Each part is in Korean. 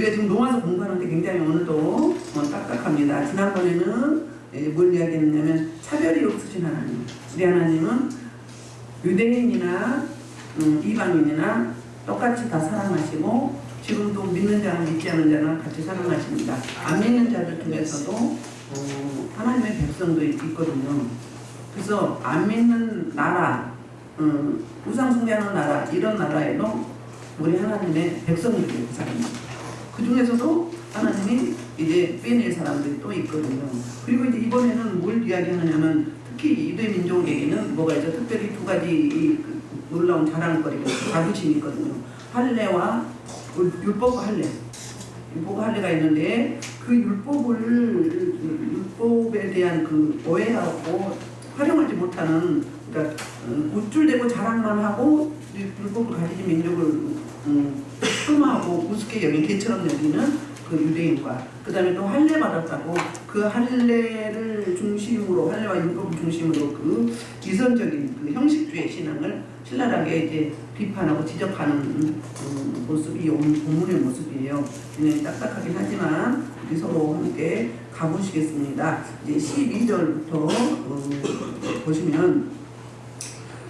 우리가 지금 농화서 공부하는데 굉장히 오늘도 딱딱합니다. 지난번에는 뭘 이야기했냐면 차별이 없으신 하나님. 우리 하나님은 유대인이나 이방인이나 똑같이 다 사랑하시고 지금도 믿는 자나 믿지 않는 자나 같이 사랑하십니다. 안 믿는 자들 중에서도 하나님의 백성도 있거든요. 그래서 안 믿는 나라, 우상 숭배하는 나라, 이런 나라에도 우리 하나님의 백성들이 사람입니다. 그 중에서도 하나님이 이제 빼낼 사람들이 또 있거든요. 그리고 이제 이번에는 뭘 이야기하느냐면 특히 유대 민족에게는 뭐가 있죠? 특별히 두 가지 놀라운 자랑거리가 자부심이 있거든요. 할례와 율법과 할례. 율법과 할례가 있는데 그 율법에 대한 그 오해하고 활용하지 못하는, 그러니까 우쭐대고 자랑만 하고 율법을 가지신 민족을 흠하고 우습게 여긴 개처럼 여기는 그 유대인과, 그 다음에 또 할례 받았다고 그 할례를 중심으로, 할례와 율법을 중심으로 그 이선적인 그 형식주의 신앙을 신랄하게 이제 비판하고 지적하는 모습이 오늘 본문의 모습이에요. 굉장히 딱딱하긴 하지만 우리 서로 함께 가보시겠습니다. 이제 12절부터 보시면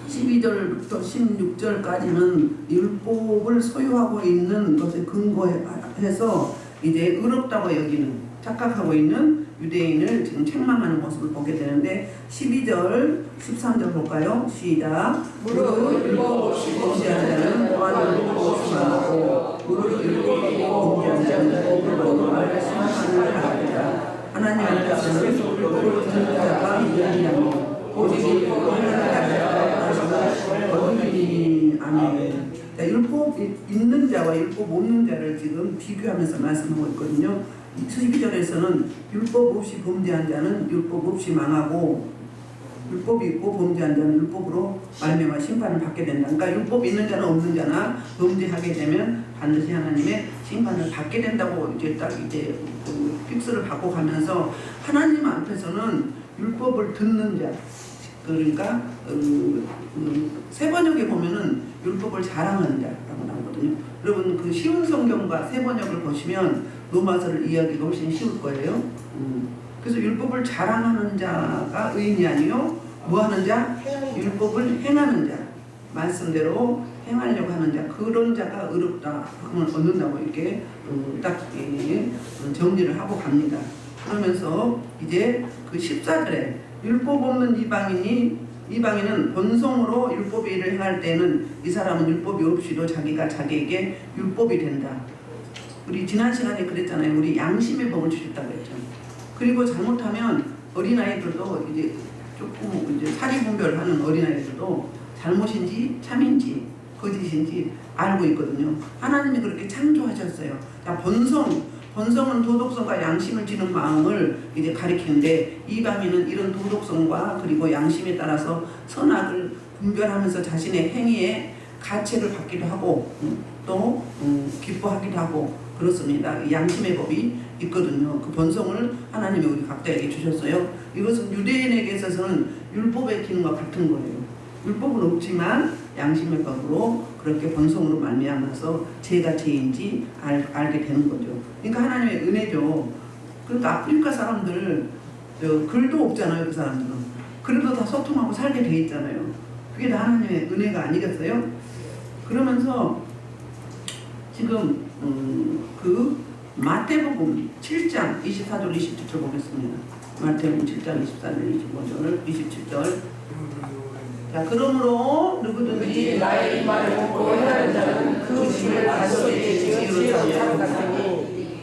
12절부터 16절까지는 율법을 소유하고 있는 것에 근거해서 이제 의롭다고 여기는, 착각하고 있는 유대인을 지금 책망하는 모습을 보게 되는데 12절, 13절 볼까요? 시작. 무릇 율법 없이 범죄한 자는 또한 율법 없이 망하고 무릇 율법 없고 범죄한 자는 율법으로 말씀하시는 하나니라. 하나님 앞에서는 율법을 듣는 자가 유익이 아니요 오직 율법을 하는 자가 거듭이니. 아멘. 율법 있는 자와 율법 없는 자를 지금 비교하면서 말씀하고 있거든요. 12절에서는 율법 없이 범죄한 자는 율법 없이 망하고 율법이 있고 범죄한 자는 율법으로 말미암아 심판을 받게 된다. 그러니까 율법 있는 자나 없는 자나 범죄하게 되면 반드시 하나님의 심판을 받게 된다고 이제 딱 이제 그 픽스를 받고 가면서 하나님 앞에서는 율법을 듣는 자, 그러니까 세 번역에 보면은 율법을 자랑하는 자라고 나오거든요. 여러분 그 쉬운 성경과 세 번역을 보시면 로마서를 이해하기가 훨씬 쉬울 거예요. 그래서 율법을 자랑하는 자가 의인이 아니요 뭐 하는 자? 율법을 행하는 자, 말씀대로 행하려고 하는 자, 그런 자가 의롭다 하면 얻는다고 이렇게 딱 정리를 하고 갑니다. 그러면서 이제 그 14절에 율법 없는 이방인은 본성으로 율법의 일을 행할 때는 이 사람은 율법이 없이도 자기가 자기에게 율법이 된다. 우리 지난 시간에 그랬잖아요. 우리 양심의 법을 주셨다고 했죠. 그리고 잘못하면 어린아이들도 이제 조금 이제 사리분별하는 어린아이들도 잘못인지 참인지 거짓인지 알고 있거든요. 하나님이 그렇게 창조하셨어요. 자, 본성은 도덕성과 양심을 지는 마음을 이제 가리키는데 이방인은 이런 도덕성과 그리고 양심에 따라서 선악을 분별하면서 자신의 행위에 가책을 받기도 하고 또 기뻐하기도 하고 그렇습니다. 양심의 법이 있거든요. 그 본성을 하나님이 우리 각자에게 주셨어요. 이것은 유대인에게 있어서는 율법의 기능과 같은 거예요. 율법은 없지만 양심의 법으로 그렇게 본성으로 말미암아서 죄가 죄인지 알게 되는 거죠. 그러니까 하나님의 은혜죠. 그러니까 아프리카 사람들 글도 없잖아요. 그 사람들은. 그래도 다 소통하고 살게 돼 있잖아요. 그게 다 하나님의 은혜가 아니겠어요? 그러면서 지금 그 마태복음 7장 24절 27절 보겠습니다. 마태복음 7장 24절 25절 27절. 자, 그러므로 누구든지 나의 말을 듣고 행하는 자는 그 집을 다스리게 지으로 삼으니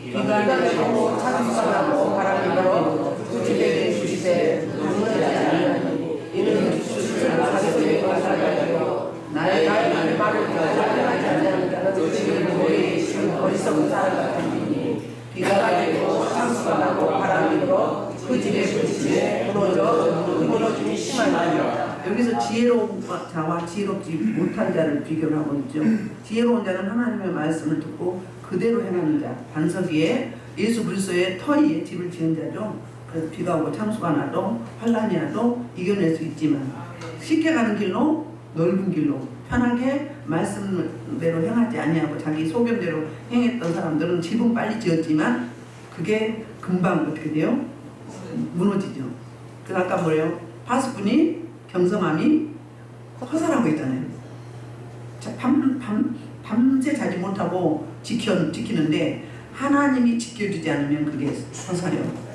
비가 내리고 찬송하고 바람이 불어 그 집에 주시되 눈물이 아니하니 이는 주시를 다스리고 살아가며 나의 말을 듣고 행하지 않는 자는 그 집을 모에 지은 어리석은 사람 같으니 비가 내리고 찬송하고 바람이 불어 그 집에 주시되 무너짐이 심하니라. 여기서 지혜로운 자와 지혜롭지 못한 자를 비교를 하고 있죠. 지혜로운 자는 하나님의 말씀을 듣고 그대로 행하는 자, 반석 위에 예수 그리스도의 터 위에 집을 지은 자죠. 그래서 비가 오고 참수가 나도 환란이 와도 이겨낼 수 있지만 쉽게 가는 길로, 넓은 길로, 편하게 말씀대로 행하지 아니하고 자기 소견대로 행했던 사람들은 집은 빨리 지었지만 그게 금방 어떻게 돼요? 무너지죠. 그래서 아까 뭐래요? 파수꾼이 경성함이 허사라고 했잖아요. 밤새 자지 못하고 지키는데 하나님이 지켜주지 않으면 그게 허사래요.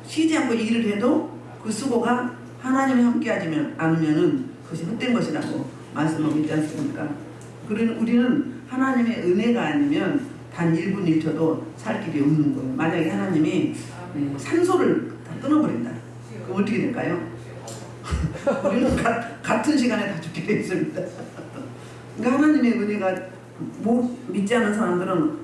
쉬지 않고 일을 해도 그 수고가 하나님이 함께하지 않으면 그것이 헛된 것이라고 말씀하고 있지 않습니까? 그러니 우리는 하나님의 은혜가 아니면 단 1분 1초도 살 길이 없는 거예요. 만약에 하나님이 산소를 다 끊어버린다. 그럼 어떻게 될까요? 우리는 같은 시간에 다 죽게 되어 있습니다. 그러니까 하나님의 은혜가 믿지 않는 사람들은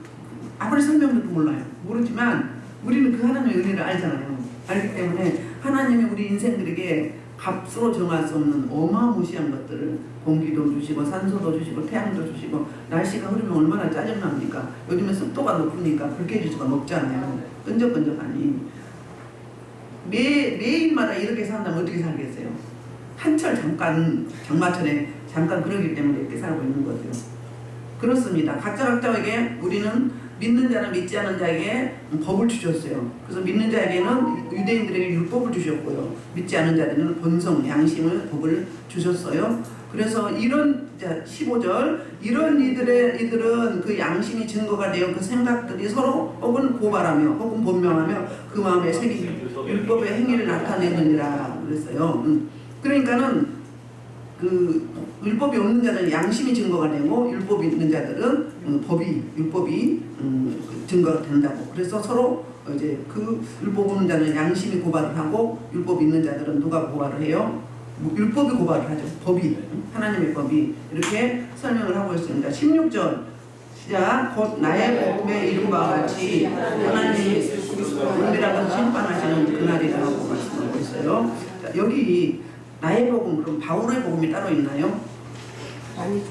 아무리 설명해도 몰라요. 모르지만 우리는 그 하나님의 은혜를 알잖아요. 알기 때문에 하나님이 우리 인생들에게 값으로 정할 수 없는 어마무시한 것들을 공기도 주시고 산소도 주시고 태양도 주시고 날씨가 흐르면 얼마나 짜증납니까? 요즘에 습도가 높으니까 불쾌지수가 높잖아요. 끈적끈적하니 매일마다 이렇게 산다면 어떻게 살겠어요? 한철 잠깐 장마철에 잠깐 그러기 때문에 이렇게 살고 있는 거죠. 그렇습니다. 각자에게 우리는 믿는 자는 믿지 않는 자에게 법을 주셨어요. 그래서 믿는 자에게는 유대인들에게 율법을 주셨고요. 믿지 않는 자들은 본성, 양심을 법을 주셨어요. 그래서 이런 15절 이런 이들은 그 양심이 증거가 되어 그 생각들이 서로 혹은 고발하며 혹은 본명하며 그 마음에 새긴 율법의 행위를 나타내느니라 그랬어요. 그러니까는 그 율법이 없는 자들은 양심이 증거가 되고 율법이 있는 자들은 율법이 증거가 된다고. 그래서 서로 이제 그 율법 없는 자는 양심이 고발을 하고 율법 있는 자들은 누가 고발을 해요? 율법이 고발을 하죠. 법이 하나님의 법이 이렇게 설명을 하고 있습니다. 16절 시작. 곧 나의 복음에 이른 바와 같이 하나님이 은밀한 것을 심판하시는 그날이라고 말씀하고 있어요. 자, 여기 나의 복음, 그럼 바울의 복음이 따로 있나요? 아니죠.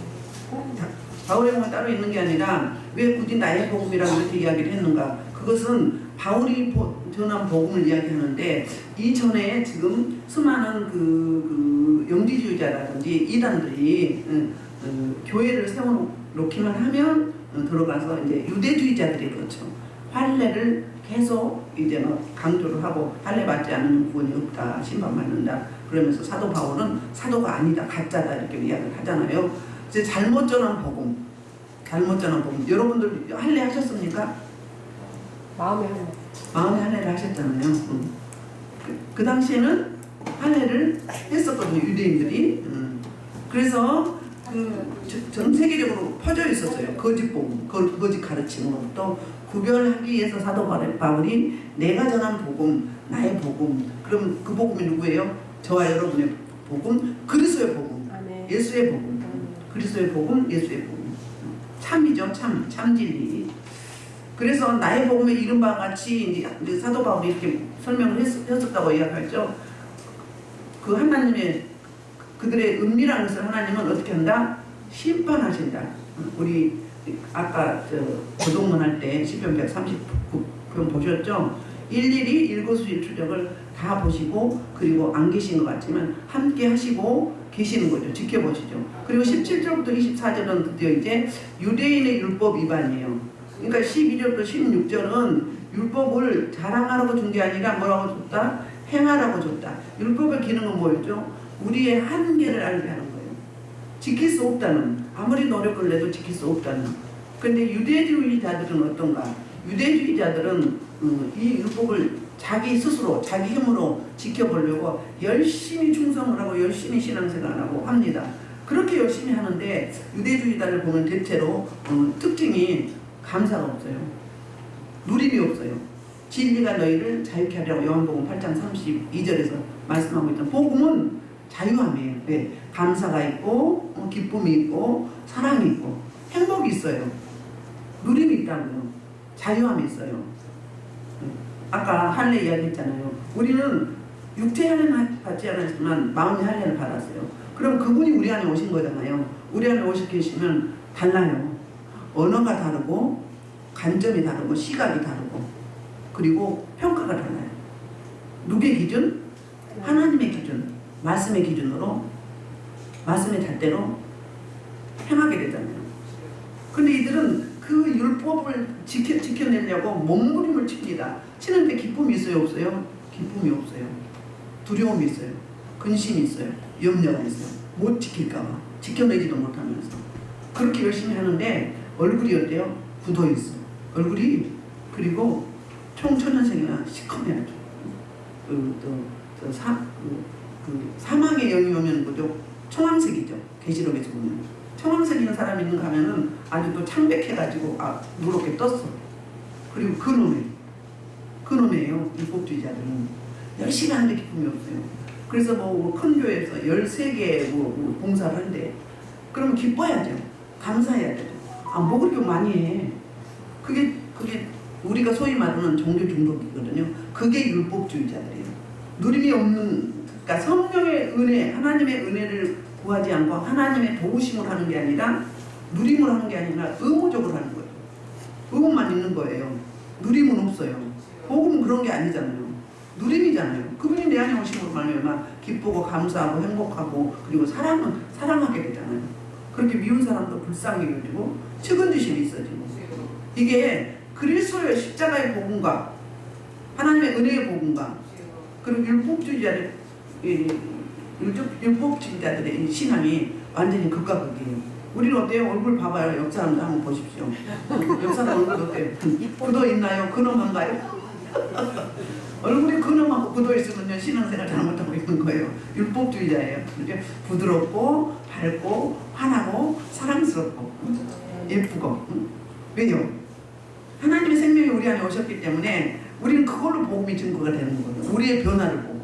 바울의 복음이 따로 있는 게 아니라 왜 굳이 나의 복음이라고 이렇게 이야기를 했는가? 그것은 바울이 전한 복음을 이야기하는데 이전에 지금 수많은 그 영지주의자라든지 이단들이 교회를 세워놓기만 하면 들어가서 이제 유대주의자들이 그렇죠. 할례를 계속 이제 강조를 하고 할례 받지 않으면 구원이 없다, 심판받는다. 그러면서 사도 바울은 사도가 아니다, 가짜다 이렇게 이야기를 하잖아요. 이제 잘못 전한 복음. 여러분들 할례 하셨습니까? 마음에 할례. 마음의 할례를 하셨잖아요. 그 당시에는 할례를 했었거든요, 유대인들이. 그래서 전 세계적으로 퍼져 있었어요. 거짓 복음, 거짓 가르침으로부터 구별하기 위해서 사도 바울이 내가 전한 복음, 나의 복음. 그럼 그 복음이 누구예요? 저와 여러분의 복음, 그리스도의 복음, 아멘. 예수의 복음, 그리스도의 복음, 예수의 복음. 참이죠, 참 진리. 그래서 나의 복음에 이른 바와 같이 이제 사도 바울이 이렇게 설명을 했었다고 이야기하죠. 그 하나님의 그들의 은밀한 것을 하나님은 어떻게 한다? 심판하신다. 우리 아까 고동문 할 때 시편 139편 보셨죠? 일일이 일거수일투족을 다 보시고 그리고 안 계신 것 같지만 함께 하시고 계시는 거죠. 지켜보시죠. 그리고 17절부터 24절은 드디어 이제 유대인의 율법 위반이에요. 그러니까 12절부터 16절은 율법을 자랑하라고 준 게 아니라 뭐라고 줬다? 행하라고 줬다. 율법의 기능은 뭐였죠? 우리의 한계를 알게 하는 거예요. 지킬 수 없다는, 아무리 노력을 내도 지킬 수 없다는. 그런데 유대주의자들은 어떤가? 유대주의자들은 이 율법을 자기 스스로, 자기 힘으로 지켜보려고 열심히 충성을 하고 열심히 신앙생활하고 합니다. 그렇게 열심히 하는데 유대주의자를 보면 대체로 특징이 감사가 없어요. 누림이 없어요. 진리가 너희를 자유케 하리라고 요한복음 8장 32절에서 말씀하고 있던 복음은 자유함이에요. 왜? 감사가 있고 기쁨이 있고 사랑이 있고 행복이 있어요. 누림이 있다고요. 자유함이 있어요. 아까 할례 이야기했잖아요. 우리는 육체 할례는 받지 않았지만 마음의 할례를 받았어요. 그럼 그분이 우리 안에 오신 거잖아요. 우리 안에 오시 계시면 달라요. 언어가 다르고 관점이 다르고 시각이 다르고 그리고 평가가 달라요. 누구의 기준? 하나님의 기준, 말씀의 기준으로 말씀의 잣대로 행하게 되잖아요. 근데 이들은 그 율법을 지켜내려고 몸부림을 칩니다. 치는데 기쁨이 있어요, 없어요? 기쁨이 없어요. 두려움이 있어요. 근심이 있어요. 염려가 있어요. 못 지킬까봐. 지켜내지도 못하면서. 그렇게 열심히 하는데 얼굴이 어때요? 굳어 있어요. 얼굴이. 그리고 청천연색이나 시커매요. 사망의 영이 오면 뭐죠? 청황색이죠. 계시록에서 보면. 청황색인 사람이 있는가 하면은 아주 또 창백해가지고 누렇게 떴어. 그리고 그놈이에요. 율법주의자들은. 열심히 하는데 기쁨이 없어요. 그래서 큰 교회에서 13개 봉사를 한대. 그러면 기뻐야죠. 감사해야 되죠. 뭐 그렇게 많이 해. 그게 우리가 소위 말하는 종교 중독이거든요. 그게 율법주의자들이에요. 누림이 없는, 그러니까 성령의 은혜, 하나님의 은혜를 구하지 않고 하나님의 도우심을 하는 게 아니라, 누림을 하는 게 아니라 의무적으로 하는 거예요. 의무만 있는 거예요. 누림은 없어요. 복음은 그런 게 아니잖아요. 누림이잖아요. 그분이 내 안에 오심으로 말미암아 기쁘고 감사하고 행복하고 그리고 사랑하게 되잖아요. 그렇게 미운 사람도 불쌍히 여기고 측은지심이 있어지고. 이게 그리스도의 십자가의 복음과 하나님의 은혜의 복음과 그리고 율법주의자들의 신앙이 완전히 극과 극이에요. 우리는 어때요? 얼굴 봐봐요. 옆 사람들 한번 보십시오. 옆 사람 얼굴 어때요? 굳어 있나요? 근엄한가요? 얼굴이 근엄하고 굳어 있으면 신앙생활 잘못하고 있는 거예요. 율법주의자예요. 이렇게 부드럽고 밝고 환하고 사랑스럽고 예쁘고. 왜요? 하나님의 생명이 우리 안에 오셨기 때문에 우리는 그걸로 복음이 증거가 되는 거예요. 우리의 변화를 보고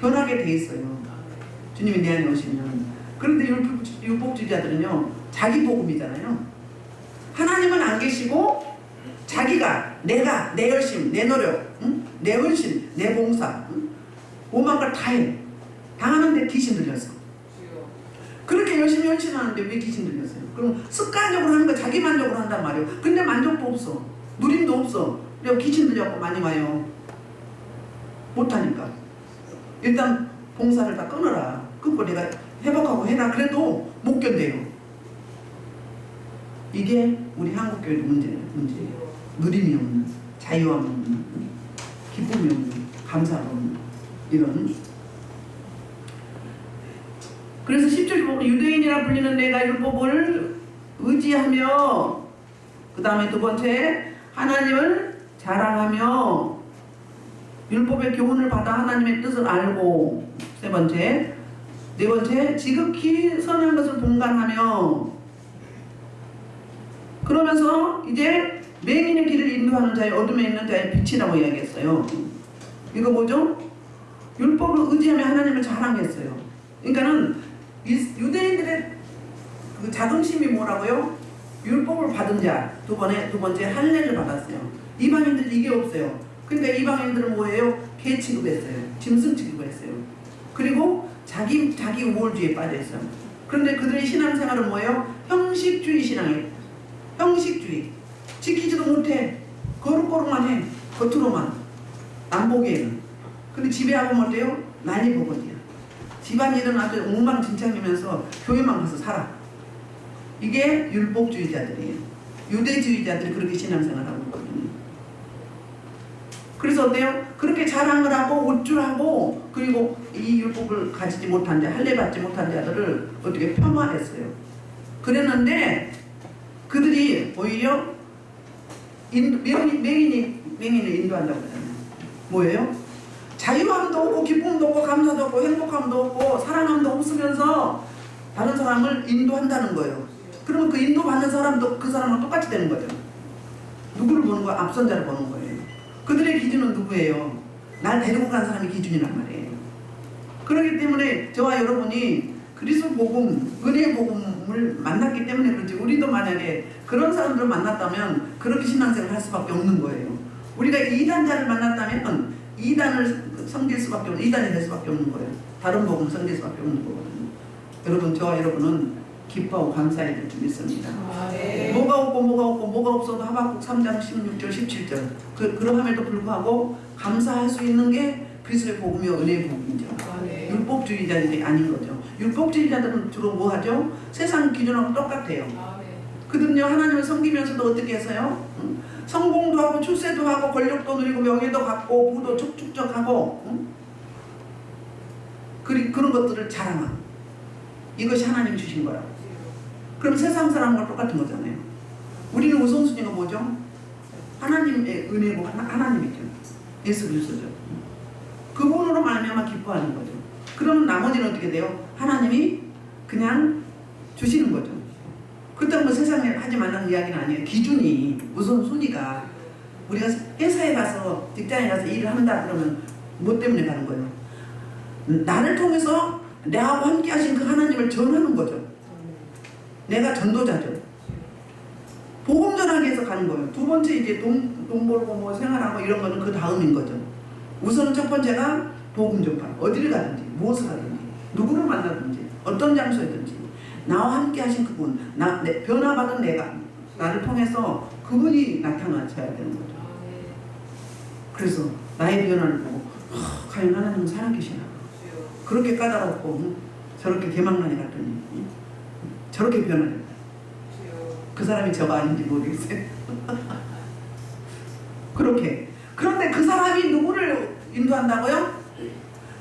변하게 돼 있어요. 주님이 내 안에 오시면. 그런데 율법주의자들은요, 자기 복음이잖아요. 하나님은 안 계시고 자기가, 내가, 내 열심, 내 노력, 내 헌신, 내 봉사, 오만 걸 다 해. 당하는데 귀신 들렸어. 그렇게 열심히 헌신하는데 왜 귀신 들렸어요? 그럼 습관적으로 하는 거 자기 만족으로 한단 말이에요. 근데 만족도 없어. 누림도 없어. 그리고 귀신 들려갖고 많이 와요. 못하니까. 일단 봉사를 다 끊어라. 끊고 내가 회복하고 해라. 그래도 못 견뎌요. 이게 우리 한국교회의 문제예요. 누림이 없는, 자유함 없는, 기쁨이 없는, 감사가 없는 이런. 그래서 10절 보면 유대인이라 불리는 내가 율법을 의지하며, 그 다음에 두 번째 하나님을 자랑하며 율법의 교훈을 받아 하나님의 뜻을 알고, 세 번째, 네 번째 지극히 선한 것을 동감하며. 그러면서 이제 맹인의 길을 인도하는 자의 어둠에 있는 자의 빛이라고 이야기했어요. 이거 뭐죠? 율법을 의지하며 하나님을 자랑했어요. 그러니까는 유대인들의 그 자긍심이 뭐라고요? 율법을 받은 자. 두 번째 할례를 받았어요. 이방인들은 이게 없어요. 그러니까 이방인들은 뭐예요? 개 취급했어요. 짐승 취급했어요. 그리고 자기 우월주의에 빠져있어요. 그런데 그들의 신앙생활은 뭐예요? 형식주의 신앙이에요. 형식주의. 지키지도 못해. 거룩거룩만 해. 겉으로만. 남보기에는. 근데 집에 가보면 어때요? 난이 보거든요. 집안일은 아주 엉망진창이면서 교회만 가서 살아. 이게 율법주의자들이에요. 유대주의자들이 그렇게 신앙생활하고 있거든요. 그래서 어때요? 그렇게 자랑을 하고 우쭐하고 그리고 이 율법을 가지지 못한 자, 할례 받지 못한 자들을 어떻게 폄하했어요. 그랬는데 그들이 오히려 맹인을 인도한다고 그러잖아요. 뭐예요? 자유함도 없고 기쁨도 없고 감사도 없고 행복함도 없고 사랑함도 없으면서 다른 사람을 인도한다는 거예요. 그러면 그 인도받는 사람도 그 사람과 똑같이 되는 거죠. 누구를 보는 거야? 앞선 자를 보는 거예요. 그들의 기준은 누구예요? 날 데리고 간 사람이 기준이란 말이에요. 그렇기 때문에 저와 여러분이 그리스도 복음, 은혜의 복음을 만났기 때문에 그렇지, 우리도 만약에 그런 사람들을 만났다면 그렇게 신앙생활을 할 수밖에 없는 거예요. 우리가 이단자를 만났다면 이단을 섬길 수밖에 없는, 이단이 될 수밖에 없는 거예요. 다른 복음 섬길 수밖에 없는 거거든요. 여러분, 저와 여러분은 기뻐하고 감사해야 될 줄 믿습니다. 네. 뭐가 없어도 하박국 3장 16절 17절 그럼에도 불구하고 감사할 수 있는 게 그리스도의 복음이 은혜의 복음이죠. 율법주의자들이 아닌 거죠. 율법주의자들은 주로 뭐 하죠? 세상 기준하고 똑같아요. 그들은요 하나님을 섬기면서도 어떻게 했어요? 성공도 하고 출세도 하고 권력도 누리고 명예도 갖고 부도 축적하고 그런 것들을 자랑하고 이것이 하나님이 주신 거라고. 그럼 세상 사람과 똑같은 거잖아요. 우리는 우선순위가 뭐죠? 하나님의 은혜고 하나님이죠. 예수 그리스도죠. 그분으로 말미암아 기뻐하는 거죠. 그러면 나머지는 어떻게 돼요? 하나님이 그냥 주시는 거죠. 그렇다고 뭐 세상에 하지 말라는 이야기는 아니에요. 기준이 우선순위가 우리가 회사에 가서 직장에 가서 일을 한다 그러면 뭐 때문에 가는 거예요? 나를 통해서 나하고 함께 하신 그 하나님을 전하는 거죠. 내가 전도자죠. 복음 전하기 위해서 가는 거예요. 두 번째 이제 돈 벌고 뭐 생활하고 이런 거는 그 다음인 거죠. 우선은 첫 번째가 복음 전파. 어디를 가든지 무엇을 하든지 누구를 만나든지 어떤 장소에든지 나와 함께 하신 그분, 변화받은 내가 나를 통해서 그분이 나타나셔야 되는 거죠. 그래서 나의 변화를 보고 과연 하나님은 살아계시나 그렇게 까다롭고 저렇게 개망나니 같더니 저렇게 변화된다. 그 사람이 저가 아닌지 모르겠어요. 그렇게. 그런데 그 사람이 누구를 인도한다고요?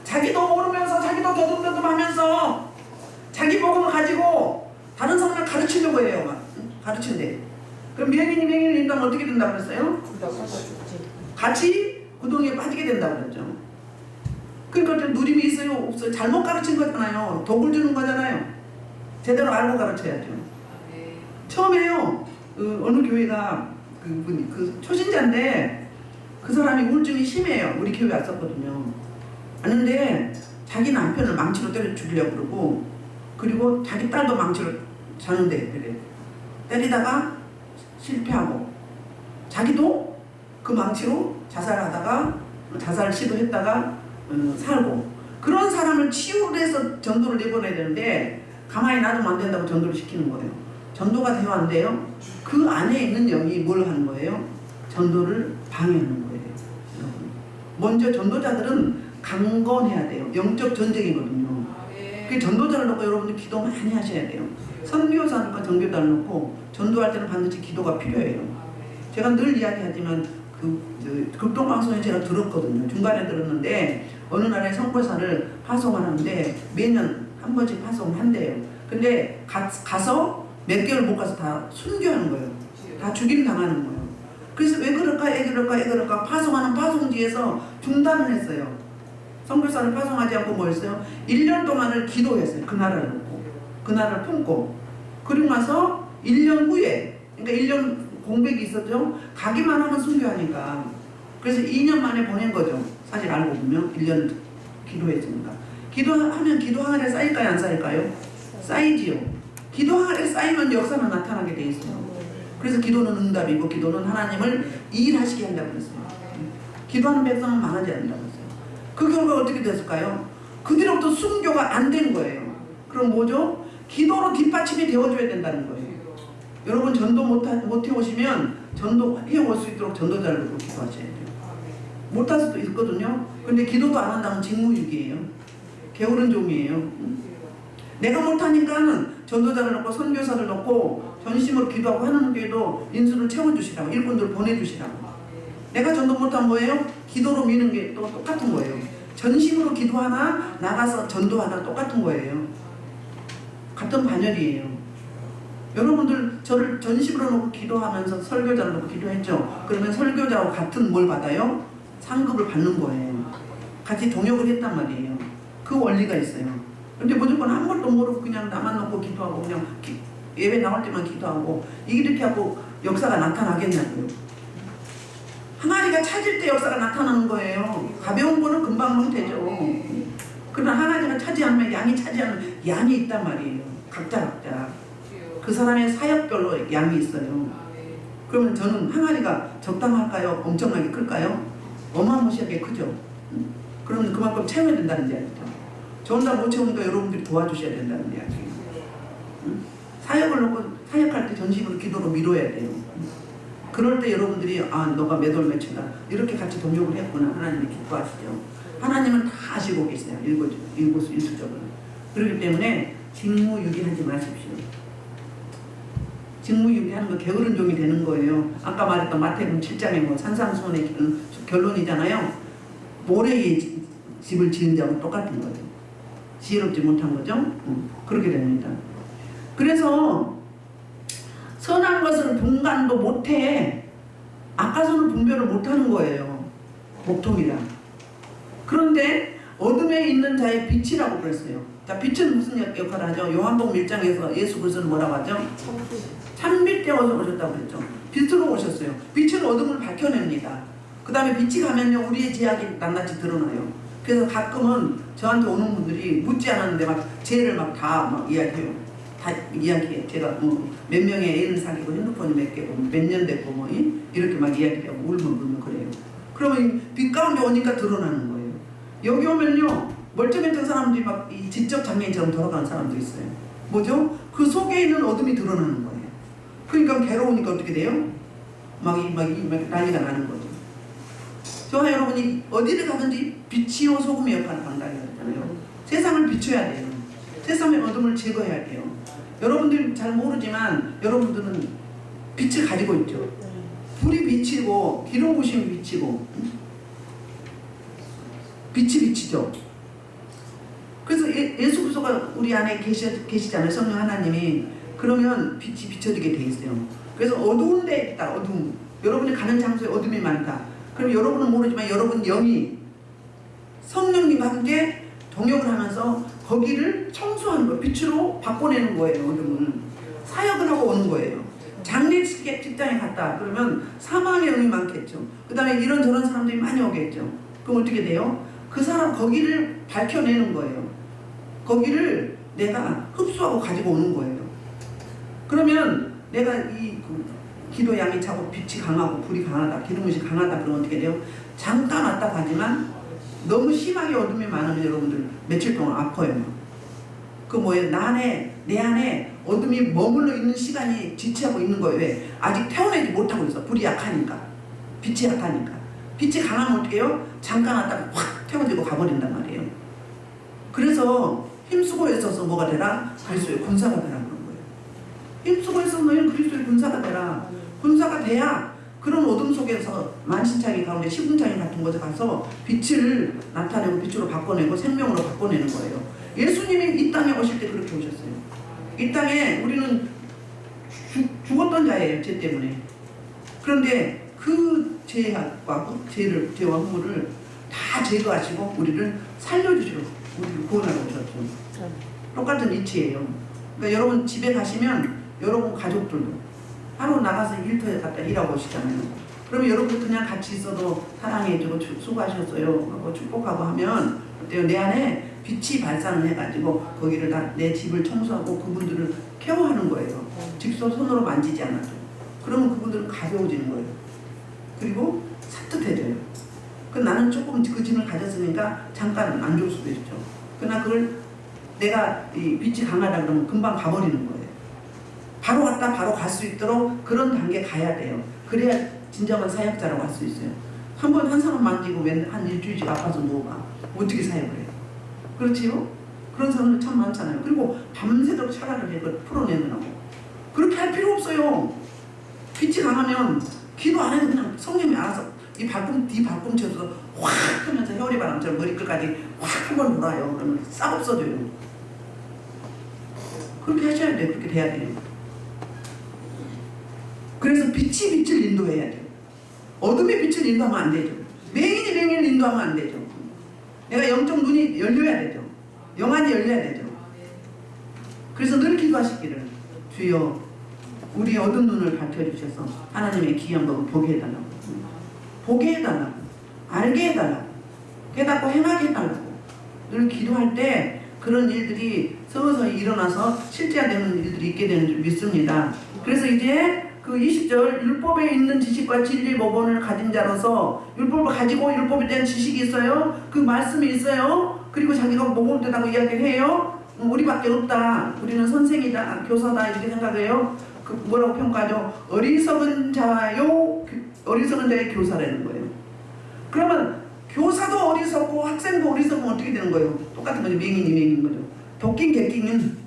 자기도 모르면서 자기도 더듬더듬하면서 자기 복음을 가지고 다른 사람을 가르치려고 해요. 가르친대. 그럼 맹인이 인도하면 어떻게 된다고 그랬어요? 같이 구덩이에 빠지게 된다고 그랬죠. 그러니까 누림이 있어요? 없어요? 잘못 가르친 거잖아요. 독을 주는 거잖아요. 제대로 알고 가르쳐야죠. 처음에요. 어느 교회가 그 초신자인데 그 사람이 우울증이 심해요. 우리 교회 왔었거든요. 왔는데 자기 남편을 망치로 때려 죽이려고 그러고 그리고 자기 딸도 망치로 자는데 그래. 때리다가 실패하고 자기도 그 망치로 자살하다가 자살 시도했다가 살고 그런 사람을 치유를 해서 전도를 내보내야 되는데 가만히 놔두면 안 된다고 전도를 시키는 거예요. 전도가 되어 안 돼요? 그 안에 있는 영이 뭘 하는 거예요? 전도를 방해하는 거예요. 먼저 전도자들은 강건해야 돼요. 영적 전쟁이거든요. 그 전도자를 놓고 여러분들 기도 많이 하셔야 돼요. 선교사들과 전교자를 놓고 전도할 때는 반드시 기도가 필요해요. 제가 늘 이야기하지만 극동방송에 제가 들었거든요. 중간에 들었는데 어느 날에 선교사를 파송을 하는데 매년 한 번씩 파송을 한대요. 근데 가서 몇 개월 못 가서 다 순교하는 거예요. 다 죽임 당하는 거예요. 그래서 왜 그럴까 파송하는 파송지에서 중단을 했어요. 선교사를 파송하지 않고 뭐 했어요? 1년 동안을 기도했어요. 그 나라를 놓고 그 나라를 품고 그리고 나서 1년 후에 그러니까 1년 공백이 있었죠. 가기만 하면 순교하니까 그래서 2년 만에 보낸 거죠. 사실 알고 보면 1년 기도했으니까 기도하면 기도 항아리에 쌓일까요? 안 쌓일까요? 쌓이지요. 기도 항아리에 쌓이면 역사는 나타나게 돼 있어요. 그래서 기도는 응답이고 기도는 하나님을 일하시게 한다고 그랬어요. 기도하는 백성은 망하지 않는다고 했어요. 그 결과가 어떻게 됐을까요? 그 뒤로부터 순교가 안 된 거예요. 그럼 뭐죠? 기도로 뒷받침이 되어줘야 된다는 거예요. 여러분 전도 못 해오시면 전도 해올 수 있도록 전도자를 놓고 기도하셔야 돼요. 못할 수도 있거든요. 근데 기도도 안 한다면 직무유기예요. 게으른 종이에요. 내가 못하니까는 전도자를 놓고 선교사를 놓고 전심으로 기도하고 하는 교회도 인수를 채워주시라고 일꾼들 보내주시라고. 내가 전도 못하면 뭐예요? 기도로 미는 게 또 똑같은 거예요. 전심으로 기도하나 나가서 전도하나 똑같은 거예요. 같은 반열이에요. 여러분들 저를 전심으로 놓고 기도하면서 설교자를 놓고 기도했죠. 그러면 설교자와 같은 뭘 받아요? 상급을 받는 거예요. 같이 동역을 했단 말이에요. 그 원리가 있어요. 근데 무조건 아무것도 모르고 그냥 나만 놓고 기도하고 그냥 예배 나올 때만 기도하고 이렇게 하고 역사가 나타나겠냐고요. 항아리가 차질 때 역사가 나타나는 거예요. 가벼운 거는 금방 하면 되죠. 그러나 항아리가 차지 않으면 양이 차지하는 양이 있단 말이에요. 각자 그 사람의 사역별로 양이 있어요. 그러면 저는 항아리가 적당할까요? 엄청나게 클까요? 어마무시하게 크죠. 그러면 그만큼 채워야 된다는 이야기죠. 저 혼자 못 채우니까 여러분들이 도와주셔야 된다는 이야기예요. 사역을 놓고 사역할 때 전심으로 기도로 미뤄야 돼요. 그럴 때 여러분들이 너가 몇 월 며칠이다 이렇게 같이 동역을 했구나. 하나님이 기뻐하시죠. 하나님은 다 아시고 계세요. 일거수일투족을. 그렇기 때문에 직무유기하지 마십시오. 직무유기하는 거 게으른 종이 되는 거예요. 아까 말했던 마태복음 7장의 뭐 산상수훈의 결론이잖아요. 모래에 집을 지은 자하고 똑같은 거죠. 지혜롭지 못한 거죠. 그렇게 됩니다. 그래서 선한 것을 분간도 못해. 악과선을 분별을 못하는 거예요. 보통이라. 그런데 어둠에 있는 자의 빛이라고 그랬어요. 자, 빛은 무슨 역할을 하죠? 요한복음 1장에서 예수 그리스도는 뭐라고 하죠? 참빛 되어서 오셨다고 그랬죠. 빛으로 오셨어요. 빛은 어둠을 밝혀냅니다. 그 다음에 빛이 가면요 우리의 제약이 낱낱이 드러나요. 그래서 가끔은 저한테 오는 분들이 묻지 않았는데 막 죄를 막 다 이야기해요. 다 이야기해. 제가 뭐 몇 명의 애를 사귀고 핸드폰이 몇 개고 몇 년 됐고 뭐 이렇게 막 이야기하고 울면 그래요. 그러면 빛 가운데 오니까 드러나는 거예요. 여기 오면요 멀쩡했던 사람들이 막 이 지적 장애인처럼 돌아가는 사람도 있어요. 뭐죠? 그 속에 있는 어둠이 드러나는 거예요. 그러니까 괴로우니까 어떻게 돼요? 막 난리가 나는 거죠. 저와 여러분이 어디를 가든지 빛이요 소금의 역할을 감당해야 되잖아요. 세상을 비춰야 돼요. 세상의 어둠을 제거해야 돼요. 여러분들이 잘 모르지만 여러분들은 빛을 가지고 있죠. 불이 비치고 기름 부심이 비치고 빛이 비치죠. 그래서 예수 그리스도가 우리 안에 계시잖아요. 성령 하나님이. 그러면 빛이 비춰지게 돼 있어요. 그래서 어두운 데 있다. 어둠. 여러분이 가는 장소에 어둠이 많다. 그럼 여러분은 모르지만 여러분 영이 성령님과 함께 동역을 하면서 거기를 청소하는 거예요. 빛으로 바꿔내는 거예요. 어둠을. 사역을 하고 오는 거예요. 장례 직장에 갔다. 그러면 사망의 영이 많겠죠. 그 다음에 이런저런 사람들이 많이 오겠죠. 그럼 어떻게 돼요? 그 사람 거기를 밝혀내는 거예요. 거기를 내가 흡수하고 가지고 오는 거예요. 그러면 내가 기도 양이 차고 빛이 강하고 불이 강하다, 기름이 강하다 그러면 어떻게 돼요? 잠깐 왔다 가지만 너무 심하게 어둠이 많으면 여러분들 며칠 동안 아파요. 그 뭐예요? 내 안에 어둠이 머물러 있는 시간이 지체하고 있는 거예요. 왜? 아직 태어나지 못하고 있어. 불이 약하니까. 빛이 약하니까. 빛이 강하면 어떻게 해요? 잠깐 왔다가 확 태워지고 가버린단 말이에요. 그래서 힘쓰고 있어서 뭐가 되라? 그리스도의 군사가 되라 그런 거예요. 힘쓰고 있어서 너희는 그리스도의 군사가 되라. 군사가 돼야 그런 어둠 속에서 만신창이 가운데 시분창이 같은 곳에 가서 빛을 나타내고 빛으로 바꿔내고 생명으로 바꿔내는 거예요. 예수님이 이 땅에 오실 때 그렇게 오셨어요. 이 땅에 우리는 죽었던 자예요. 죄 때문에. 그런데 그 죄와 허물을 다 제거하시고 우리를 살려주시고 우리를 구원하러 오셨죠. 똑같은 이치예요. 그러니까 여러분 집에 가시면 여러분 가족들도 하루 나가서 일터에 갔다 일하고 오시잖아요. 그러면 여러분들 그냥 같이 있어도 사랑해주고 수고하셨어요 하고 축복하고 하면 어때요? 내 안에 빛이 발산을 해가지고 거기를 다 내 집을 청소하고 그분들을 케어하는 거예요. 직접 손으로 만지지 않아도. 그러면 그분들은 가벼워지는 거예요. 그리고 산뜻해져요. 나는 조금 그 짐을 가졌으니까 잠깐 안 좋을 수도 있죠. 그러나 그걸 내가 이 빛이 강하다 그러면 금방 가버리는 거예요. 바로 왔다 바로 갈 수 있도록 그런 단계 가야 돼요. 그래야 진정한 사역자라고 할 수 있어요. 한 번 한 사람 만지고 한 일주일씩 아파서 누워봐. 어떻게 사역을 해요? 그렇지요? 그런 사람들 참 많잖아요. 그리고 밤새도록 차라를 해서 풀어내느라고. 그렇게 할 필요 없어요. 빛이 강하면 기도 안 해도 그냥 성령이 알아서 이 발꿈치에서 확 하면서 혀리바람처럼 머리끝까지 확 한 번 돌아요. 그러면 싹 없어져요. 그렇게 하셔야 돼요. 그렇게 돼야 돼요. 그래서 빛이 빛을 인도해야 돼요. 어둠의 빛을 인도하면 안 되죠. 맹인이 맹인을 인도하면 안 되죠. 내가 영적 눈이 열려야 되죠. 영안이 열려야 되죠. 그래서 늘 기도하시기를 주여 우리 어두운 눈을 밝혀주셔서 하나님의 귀한 법을 보게 해달라고, 보게 해달라고, 알게 해달라고, 깨닫고 행하게 해달라고 늘 기도할 때 그런 일들이 서서히 일어나서 실제화되는 일들이 있게 되는 줄 믿습니다. 그래서 이제 그 20절 율법에 있는 지식과 진리 법원을 가진 자로서 율법을 가지고 율법에 대한 지식이 있어요. 그 말씀이 있어요. 그리고 자기가 목을 떼다고 이야기를 해요. 우리밖에 없다. 우리는 선생이다. 교사다. 이렇게 생각해요. 뭐라고 평가하죠? 어리석은 자요, 어리석은 자의 교사라는 거예요. 그러면 교사도 어리석고 학생도 어리석으면 어떻게 되는 거예요? 똑같은 거죠. 맹인이 맹인 거죠. 도끼 개끼는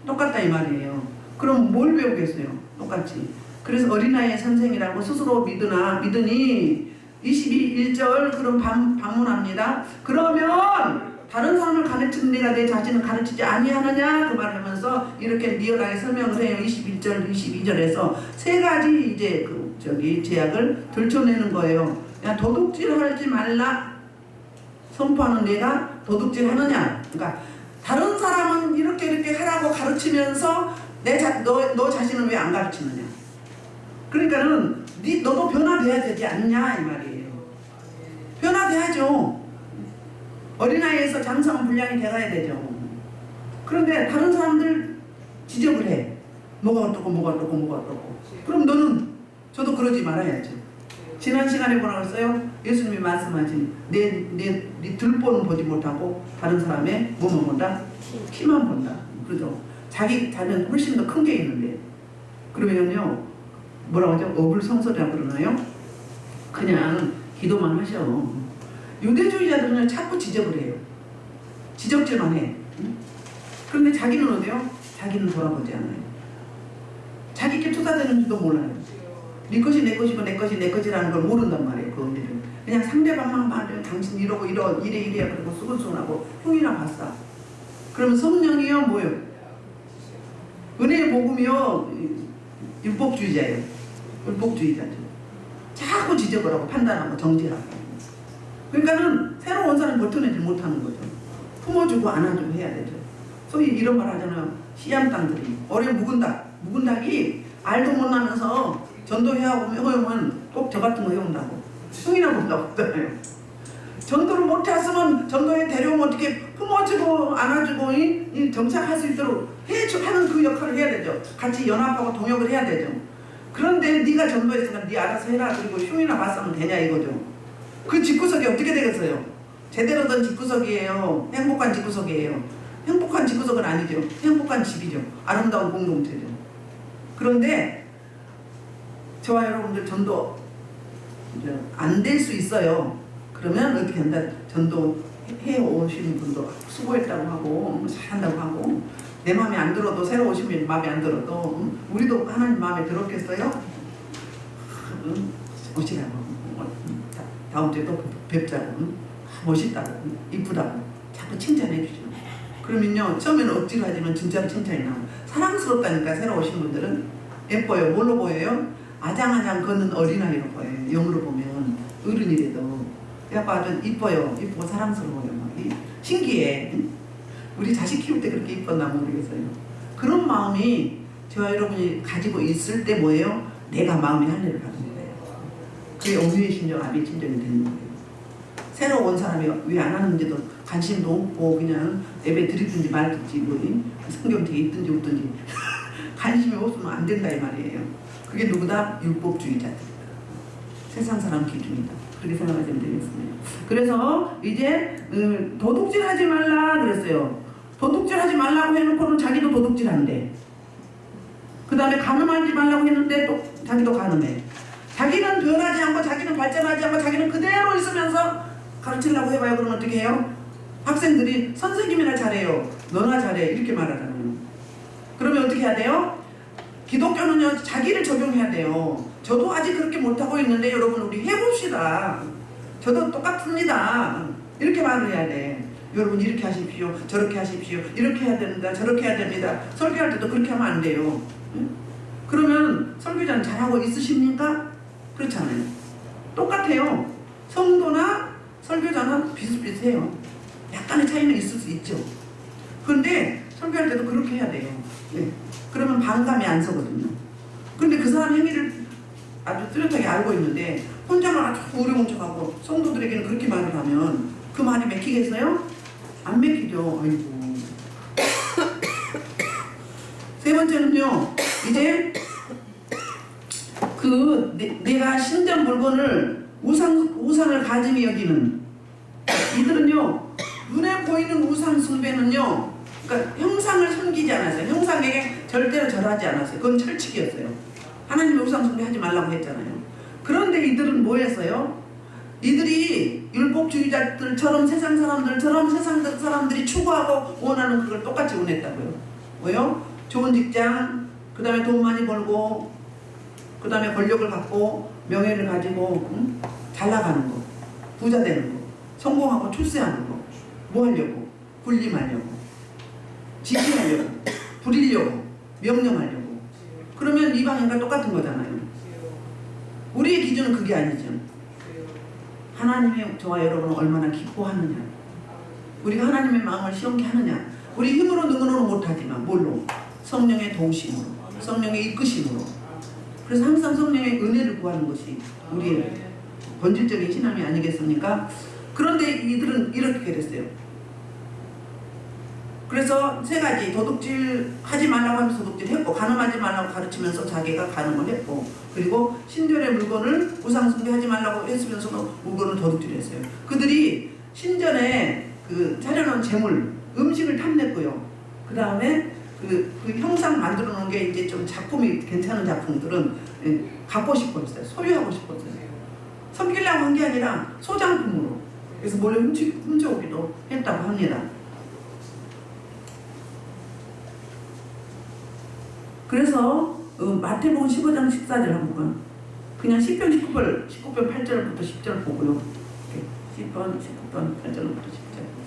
똑같다 이 말이에요. 그럼 뭘 배우겠어요? 똑같이. 그래서 어린아이의 선생이라고 스스로 믿으니 22절 그럼 반문합니다. 그러면 다른 사람을 가르치는 내가 내 자신을 가르치지 아니하느냐 그 말을 하면서 이렇게 리얼하게 설명을 해요. 21절 22절에서 세 가지 이제 제약을 들춰내는 거예요. 야, 도둑질하지 말라 선포하는 내가 도둑질하느냐. 그러니까 다른 사람은 이렇게 하라고 가르치면서 너 자신은 왜 안 가르치느냐. 그러니까는 너도 변화돼야 되지 않냐 이 말이에요. 변화돼야죠. 어린아이에서 장성한 분량이 돼가야 되죠. 그런데 다른 사람들 지적을 해. 뭐가 어떻고. 그럼 너는 저도 그러지 말아야죠. 지난 시간에 뭐라고 했어요? 예수님이 말씀하신 네 들보는 보지 못하고 다른 사람의 뭐만 본다? 키만 본다. 그러죠. 자기는 훨씬 더 큰 게 있는데. 그러면요 뭐라고 하죠? 어불성설이라고 그러나요? 그냥 기도만 하셔. 유대주의자들은 자꾸 지적을 해요. 지적질만 해. 그런데 자기는 어때요? 자기는 돌아보지 않아요. 자기께 투사되는지도 몰라요. 네 것이 내 것이고 내 것이 내 것이라는 걸 모른단 말이에요. 그 언니는 그냥 상대방만 말하면 당신 이러고 이래 그리고 수근수근하고 흉이나 봤어. 그러면 성령이요 뭐요? 은혜의 복음이요 율법주의자예요. 율법주의자죠. 자꾸 지적을 하고 판단하고 정죄하고. 그러니까는 새로 온 사람 버텨내지 못하는 거죠. 품어주고 안아주고 해야 되죠. 소위 이런 말 하잖아요. 씨암 땅들이 어려 묵은 닭이 알도 못 나면서 전도해오면 꼭 저 같은 거 해온다고. 흉이나 본다고 하잖아요. 전도를 못했으면 전도에 데려오면 어떻게 품어주고 안아주고 정착할 수 있도록 하는 그 역할을 해야 되죠. 같이 연합하고 동역을 해야 되죠. 그런데 네가 전도했으니까 네 알아서 해라. 그리고 흉이나 봤으면 되냐 이거죠. 그 집구석이 어떻게 되겠어요? 제대로 된 집구석이에요. 행복한 집구석이에요. 행복한 집구석은 아니죠. 행복한 집이죠. 아름다운 공동체죠. 그런데 저와 여러분들 전도 안 될 수 있어요. 그러면 어떻게 한다? 전도 해오시는 분도 수고했다고 하고 잘한다고 하고 내 마음에 안 들어도 새로 오신 분 마음에 안 들어도 우리도 하나님 마음에 들었겠어요? 오시라고 다음 주에 또 뵙자고 멋있다고 이쁘다고 자꾸 칭찬해 주죠. 그러면요 처음에는 억지로 하지만 진짜로 칭찬이 나와요. 사랑스럽다니까 새로 오신 분들은 예뻐요. 뭘로 보여요? 아장아장 걷는 어린아이로 보여요. 영으로 보면 어른이라도 약간 아주 이뻐요. 이쁘고 사랑스러워요. 막 신기해. 우리 자식 키울 때 그렇게 이뻤나 모르겠어요. 그런 마음이 저와 여러분이 가지고 있을 때 뭐예요? 내가 마음의 할례를 받는 거예요. 그게 어미의 심정, 아비의 심정이 되는 거예요. 새로 온 사람이 왜 안 하는지도 관심도 없고 그냥 예배 드리든지 말든지 뭐 성경책에 있든지 없든지 관심이 없으면 안 된다 이 말이에요. 그게 누구다? 율법주의자들이다. 세상 사람 기준이다. 그렇게 생각하시면 되겠습니다. 그래서 이제 도둑질하지 말라 그랬어요. 도둑질하지 말라고 해놓고는 자기도 도둑질한대. 그 다음에 가늠하지 말라고 했는데 또 자기도 가늠해. 자기는 변하지 않고 자기는 발전하지 않고 자기는 그대로 있으면서 가르치려고 해봐요. 그러면 어떻게 해요? 학생들이 선생님이나 잘해요. 너나 잘해. 이렇게 말하잖아요. 그러면 어떻게 해야 돼요? 기독교는요 자기를 적용해야 돼요. 저도 아직 그렇게 못하고 있는데 여러분 우리 해봅시다. 저도 똑같습니다. 이렇게 말을 해야 돼. 여러분 이렇게 하십시오. 저렇게 하십시오. 이렇게 해야 됩니다. 저렇게 해야 됩니다. 설교할 때도 그렇게 하면 안 돼요. 그러면 설교자는 잘하고 있으십니까? 그렇잖아요. 똑같아요. 성도나 설교자는 비슷비슷해요. 약간의 차이는 있을 수 있죠. 그런데 설교할 때도 그렇게 해야 돼요. 네. 그러면 반감이 안 서거든요. 그런데 그 사람 행위를 아주 뚜렷하게 알고 있는데 혼자만 아주 어려운 척하고 성도들에게는 그렇게 말을 하면 그 말이 맥히겠어요? 안 맥히죠. 아이고. 세 번째는요. 이제 내가 신전 물건을 우상을 가짐이 여기는 이들은요. 눈에 보이는 우상 숭배는요. 그러니까 형상을 섬기지 않았어요. 형상에게 절대로 절하지 않았어요. 그건 철칙이었어요. 하나님의 우상 숭배하지 말라고 했잖아요. 그런데 이들은 뭐 했어요? 이들이 율법주의자들처럼 세상 사람들처럼 세상 사람들이 추구하고 원하는 그걸 똑같이 원했다고요. 뭐요? 좋은 직장, 그 다음에 돈 많이 벌고, 그 다음에 권력을 갖고 명예를 가지고 잘 나가는 거, 부자 되는 거, 성공하고 출세하는 거, 뭐 하려고? 군림하려고, 지키려고, 부리려고, 명령하려고. 그러면 이방인과 똑같은 거잖아요. 우리의 기준은 그게 아니죠. 하나님의 저와 여러분은 얼마나 기뻐하느냐, 우리가 하나님의 마음을 시원케 하느냐. 우리 힘으로 능으로는 못하지만 뭘로? 성령의 도우심으로, 성령의 이끄심으로. 그래서 항상 성령의 은혜를 구하는 것이 우리의 본질적인 신앙이 아니겠습니까? 그런데 이들은 이렇게 됐어요. 그래서 세 가지, 도둑질 하지 말라고 하면서 도둑질 했고, 간음하지 말라고 가르치면서 자기가 간음을 했고, 그리고 신전의 물건을 우상숭배하지 말라고 했으면서도 물건을 도둑질했어요. 그들이 신전에 그 차려놓은 재물, 음식을 탐냈고요. 그 다음에 그 형상 만들어 놓은 게 이제 좀 작품이 괜찮은 작품들은 갖고 싶었어요. 소유하고 싶었어요. 섬기려고 한 게 아니라 소장품으로. 그래서 몰래 훔쳐오기도 했다고 합니다. 그래서 마태복음 15장 14절 한번 그냥 시편 19편 8절부터 10절 보고요. 시편 19편 8절부터 10절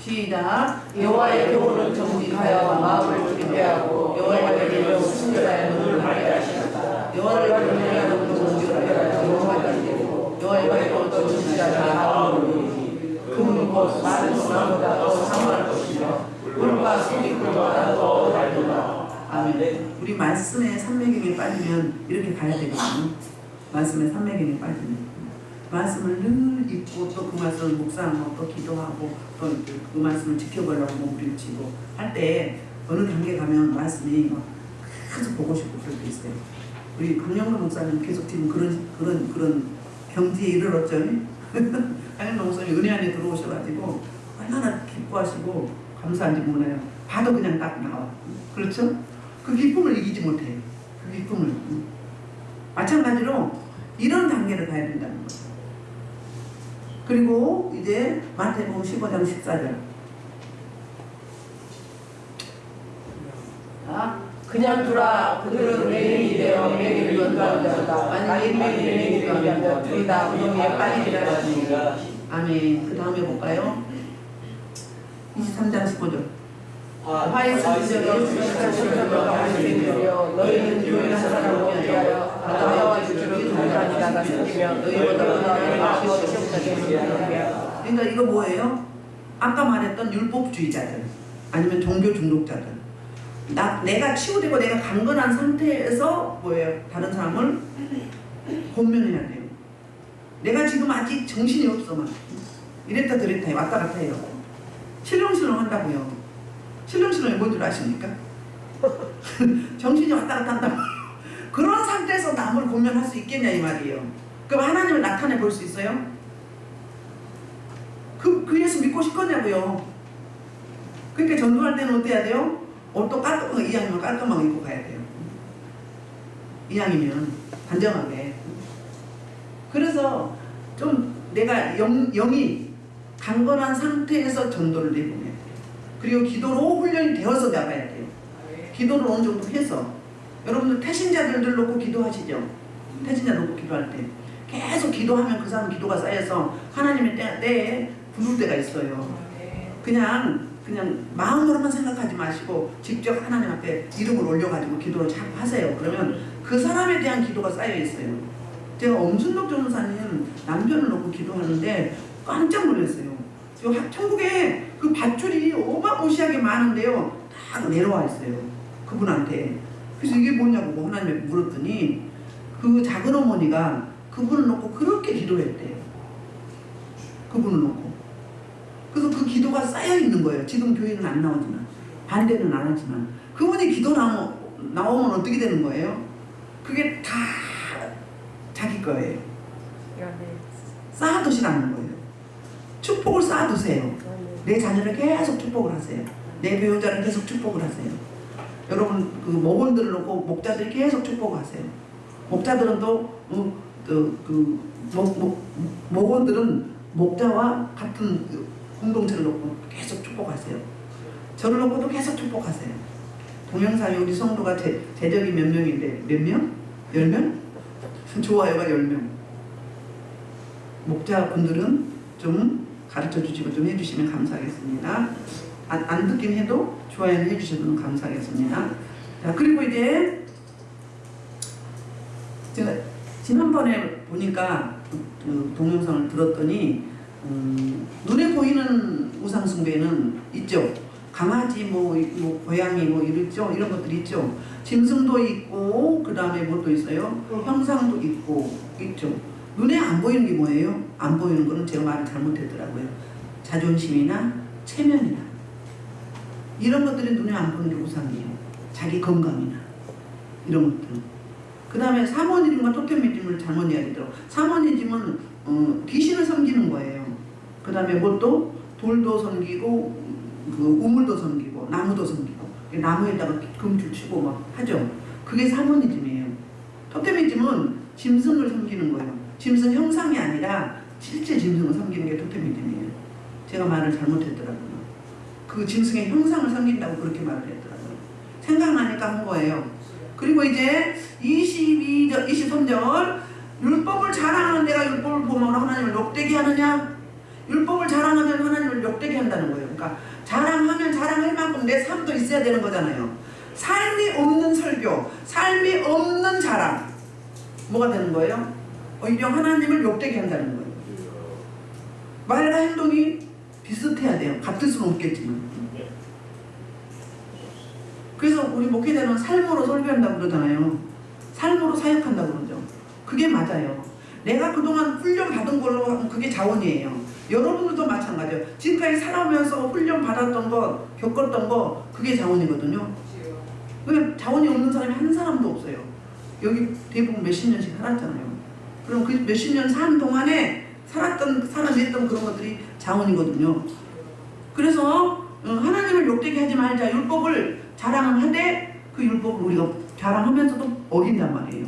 시작. 여호와의 교훈은 정직하여 마음을 준비하고 여호와의 계명 순결하여 눈을 밝게 하시나다. 여호와를 경외하는 눈은 유별하여 여호와가 되고 여호와의 것도 진실하여 마음을 누리니 금은 많은 수나보다 더 상할 것이며 물과 속이 끓보다 더 달도다. 아멘. 우리 말씀의 삼매경에 빠지면 이렇게 가야 되거든요. 말씀의 삼매경에 빠지면 말씀을 늘 읽고 또 그 말씀을 묵상하고 또 기도하고 또 그 말씀을 지켜보려고 몸부림치고 할 때 어느 단계 가면 말씀이 막 계속 보고 싶고 그럴 때 있어요. 우리 강영도 목사님 계속 지금 그런 경지에 이르렀죠. 강영도 목사님 은혜 안에 들어오셔가지고 얼마나 기뻐하시고 감사한지 몰라요. 봐도 그냥 딱 나와. 그렇죠? 그 기쁨을 이기지 못해요. 그 기쁨을. 마찬가지로 이런 단계를 가야 된다는 거예요. 그리고 이제 마태복음 15장 14절. 그냥 두라. 그들은 매일이 되어 매일을 연구하는 자다. 만일 매일이 되면 둘이 다 운동에 빠지리라 하시니. 아멘. 그 다음에 볼까요? 23장 15절. 화해성 지적에 수식하시려고 하시며 너희는 교회에서 사람을 위하여 나와 주주를 두고 다니다가 생기며 너희보다 너희를 키워 세우자 되느냐. 그러니까 이거 뭐예요? 아까 말했던 율법주의자들 아니면 종교 중독자들. 내가 치유되고 내가 강건한 상태에서 뭐예요? 다른 사람을 권면해야 돼요. 내가 지금 아직 정신이 없어 막 이랬다 저랬다 왔다 갔다 해요. 실렁실렁 한다고요. 실렁실렁이 뭔 줄 아십니까? 정신이 왔다 갔다 한다. 그런 상태에서 남을 고면할 수 있겠냐 이 말이에요. 그럼 하나님을 나타내 볼 수 있어요? 그 예수 믿고 싶겠냐고요. 그러니까 전도할 때는 어때야 돼요? 옷도 깔끔하게 이왕이면 깔끔하게 입고 가야 돼요. 이왕이면 단정하게. 그래서 좀 내가 영이 강건한 상태에서 전도를 내보내야 돼요. 그리고 기도로 훈련이 되어서 나가야 돼요. 기도를 어느 정도 해서. 여러분들 태신자들 놓고 기도하시죠? 태신자 놓고 기도할 때 계속 기도하면 그 사람 기도가 쌓여서 하나님의 때에 부를 때가 있어요. 그냥 마음으로만 생각하지 마시고 직접 하나님 앞에 이름을 올려가지고 기도를 자꾸 하세요. 그러면 그 사람에 대한 기도가 쌓여 있어요. 제가 엄순덕 전도사님 남편을 놓고 기도하는데 깜짝 놀랐어요. 천국에 그 밧줄이 어마무시하게 많은데요. 다 내려와 있어요. 그분한테. 그래서 이게 뭐냐고 하나님께 물었더니 그 작은 어머니가 그분을 놓고 그렇게 기도했대요. 그분을 놓고. 그래서 그 기도가 쌓여 있는 거예요. 지금 교회는 안 나오지만 반대는 안 하지만 그분이 기도 나오면 어떻게 되는 거예요? 그게 다 자기 거예요. 쌓아두시라는 거예요. 축복을 쌓아두세요. 내 자녀를 계속 축복을 하세요. 내 배우자를 계속 축복을 하세요. 여러분 그 목원들을 놓고 목자들이 계속 축복하세요. 목자들은 또 목원들은 목자와 같은 공동체를 놓고 계속 축복하세요. 저를 놓고도 계속 축복하세요. 동영상에 우리 성도가 제적이 몇 명인데 몇 명? 10명? 좋아요가 10명. 목자분들은 좀 가르쳐 주시고 좀 해주시면 감사하겠습니다. 안 듣긴 해도 좋아요는 해주셔도 감사하겠습니다. 자, 그리고 이제 제가 지난번에 보니까 그 동영상을 들었더니 눈에 보이는 우상숭배는 있죠. 강아지 뭐 고양이 뭐 이렇죠. 이런 것들이 있죠. 짐승도 있고 그 다음에 뭐 또 있어요. 형상도 있죠. 눈에 안 보이는 게 뭐예요? 안 보이는 거는 제가 말을 잘못했더라고요. 자존심이나 체면이나 이런 것들이 눈에 안 보이는 게 우상이에요. 자기 건강이나 이런 것들. 그 다음에 사모니즘과 토테미즘을 잘못 이야기하더라고요. 사모니즘은 귀신을 섬기는 거예요. 그 다음에 뭐 또 돌도 섬기고 그 우물도 섬기고 나무도 섬기고 나무에다가 금줄 치고 막 하죠. 그게 사모니즘이에요. 토테미즘은 짐승을 섬기는 거예요. 짐승 형상이 아니라 실제 짐승을 섬기는 게 토테미즘이에요. 제가 말을 잘못했더라고요. 그 짐승의 형상을 섬긴다고 그렇게 말을 했더라고요. 생각나니까 한 거예요. 그리고 이제 23절 율법을 자랑하는 내가 율법을 보면 하나님을 욕되게 하느냐? 율법을 자랑하면 하나님을 욕되게 한다는 거예요. 그러니까 자랑하면 자랑할 만큼 내 삶도 있어야 되는 거잖아요. 삶이 없는 설교, 삶이 없는 자랑 뭐가 되는 거예요? 오히려 하나님을 욕되게 한다는 거예요. 말과 행동이 비슷해야 돼요. 같을 수는 없겠지만. 그래서 우리 목회자는 삶으로 설교한다고 그러잖아요. 삶으로 사역한다고 그러죠. 그게 맞아요. 내가 그동안 훈련 받은 걸로 하면 그게 자원이에요. 여러분들도 마찬가지예요. 지금까지 살아오면서 훈련 받았던 거, 겪었던 거 그게 자원이거든요. 왜 자원이 없는 사람이 한 사람도 없어요. 여기 대부분 몇십 년씩 살았잖아요. 그럼 그 몇십 년 산 동안에 살아냈던 그런 것들이 자원이거든요. 그래서 하나님을 욕되게 하지 말자. 율법을 자랑하되 그 율법을 우리가 자랑하면서도 어긴단 말이에요.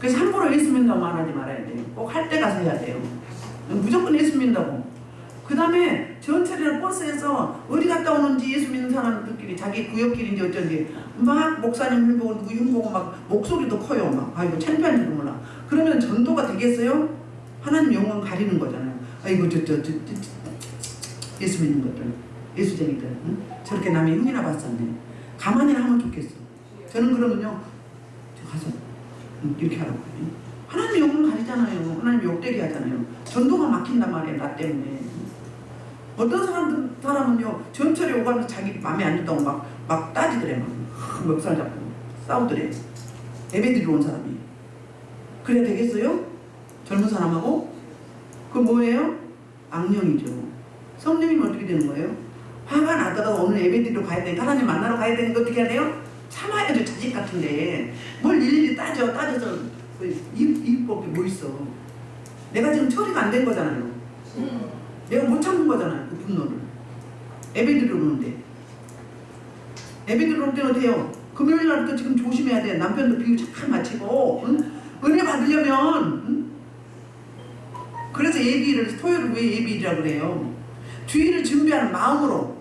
그래서 함부로 예수 믿는다고 말하지 말아야 돼요. 꼭 할 때 가서 해야 돼요. 무조건 예수 믿는다고. 그 다음에 전철이나 버스에서 어디 갔다 오는지 예수 믿는 사람들끼리 자기 구역끼리인지 어쩐지 막 목사님 흉보고 누구 흉보고 막 목소리도 커요. 막 아이고 창피한지도 몰라. 그러면 전도가 되겠어요? 하나님 영광 가리는 거잖아요. 아이고 예수 믿는 것들, 예수쟁이들, 응? 저렇게 남의 흉이나 봤었네. 가만히 하면 좋겠어. 저는 그러면요, 저 가서 이렇게 하라고 해요. 하나님 영광 가리잖아요. 하나님 욕되게 하잖아요. 전도가 막힌단 말이에요. 나 때문에. 어떤 사람은요, 전철에 오가면서 자기 마음에 안 든다고 막 따지더래. 막 멱살 잡고 싸우더래. 예배드리러 온 사람이. 그래야 되겠어요? 젊은 사람하고? 그거 뭐예요? 악령이죠. 성령이면 어떻게 되는 거예요? 화가 나더라도 오늘 예배드리러 가야 되니까 하나님 만나러 가야 되니까 어떻게 해야 돼요? 참아야죠. 자식 같은데 뭘 일일이 따져서 이법이 뭐 있어. 내가 지금 처리가 안 된 거잖아요. 내가 못 참는 거잖아요. 그 분노를. 예배드리러 오는데 예배드리러 올 때는 어때요? 금요일 날부터 지금 조심해야 돼. 남편도 비유 잘 마치고 응? 은혜 받으려면 응? 그래서 예비를 토요일 왜 예비라고 그래요? 주일을 준비하는 마음으로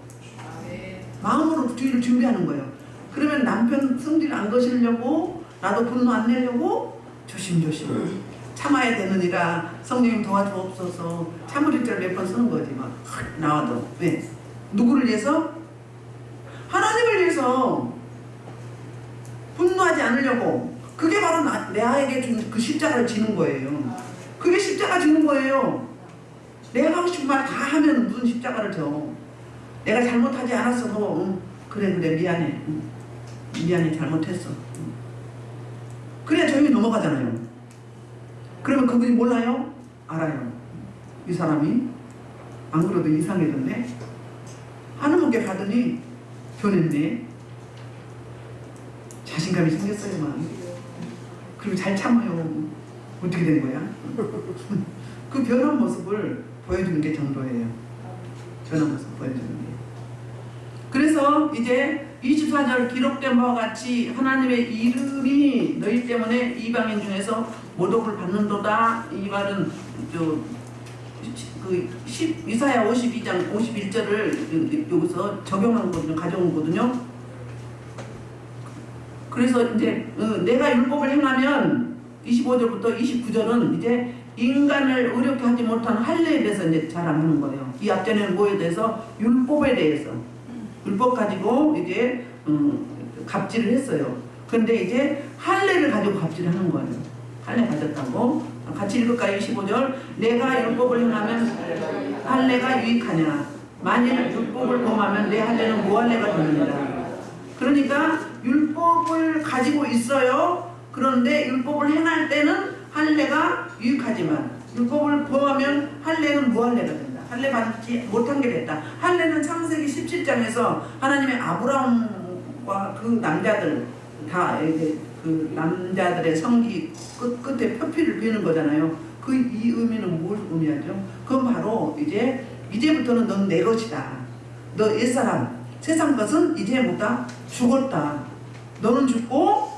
주일을 준비하는 거예요. 그러면 남편 성질 안 거시려고 나도 분노 안 내려고 조심조심 참아야 되느니라 성령님 도와주옵소서. 참을 줄 몇 번 쓰는 거지 막 나와도. 왜? 누구를 위해서? 하나님을 위해서. 분노하지 않으려고. 그게 바로 내아에게 준 그 십자가를 지는 거예요. 그게 십자가 지는 거예요. 내가 하고 싶은 말 다 하면 무슨 십자가를 져. 내가 잘못하지 않았어도 그래 미안해. 미안해 잘못했어. 그래야 조용히 넘어가잖아요. 그러면 그분이 몰라요? 알아요. 이 사람이 안 그래도 이상해졌네. 하나님께 가더니 변했네. 자신감이 생겼어요. 막. 그리고 잘 참아요. 어떻게 된 거야? 그 변한 모습을 보여주는 게 전도예요. 변한 모습 보여주는 게. 그래서 이제 24절 기록된 바와 같이 하나님의 이름이 너희 때문에 이방인 중에서 모독을 받는도다. 이 말은 이사야 52장 51절을 여기서 적용한 거거든요. 가져온 거거든요. 그래서 이제 내가 율법을 행하면 25절부터 29절은 이제 인간을 의롭게 하지 못한 할례에 대해서 이제 자랑하는 거예요. 이 앞전에는 뭐에 대해서? 율법에 대해서. 율법 가지고 이제 갑질을 했어요. 그런데 이제 할례를 가지고 갑질을 하는 거예요. 할례 가졌다고. 같이 읽을까요? 25절. 내가 율법을 행하면 할례가 유익하냐? 만일 율법을 범하면 내 할례는 무할례가 되느니라. 그러니까 율법을 가지고 있어요. 그런데 율법을 행할 때는 할례가 유익하지만 율법을 범하면 할례는 무할례가 된다. 할례 받지 못한 게 됐다. 할례는 창세기 17장에서 하나님의 아브라함과 그 남자들 다 이제 그 남자들의 성기 끝에 표피를 비는 거잖아요. 그 이 의미는 뭘 의미하죠? 그건 바로 이제부터는 넌 내 것이다. 너 옛사람 세상 것은 이제 뭐다? 죽었다. 너는 죽고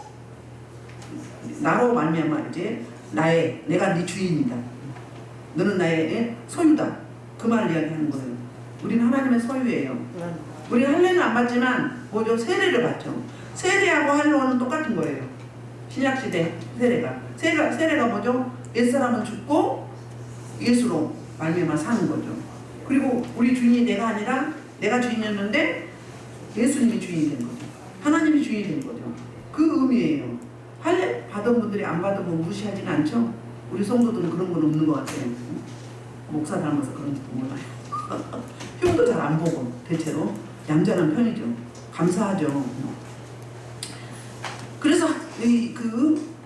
나로 말미암아 이제 내가 네 주인이다. 너는 나의 소유다. 그 말을 이야기하는 거예요. 우리는 하나님의 소유예요. 우리는 할례는 안 받지만 뭐죠? 세례를 받죠. 세례하고 할례는 똑같은 거예요. 신약시대 세례가 뭐죠? 옛사람은 죽고 예수로 말미암아 사는 거죠. 그리고 우리 주인이 내가 아니라 내가 주인이었는데 예수님이 주인이 된 거죠. 하나님이 주인이 된 거죠. 그 의미예요. 할례 받은 분들이 안 받은 분 무시하지는 않죠? 우리 성도들은 그런 건 없는 것 같아요. 목사 닮아서 그런지도 몰라요. 흉도 잘 안 보고 대체로 얌전한 편이죠. 감사하죠. 그래서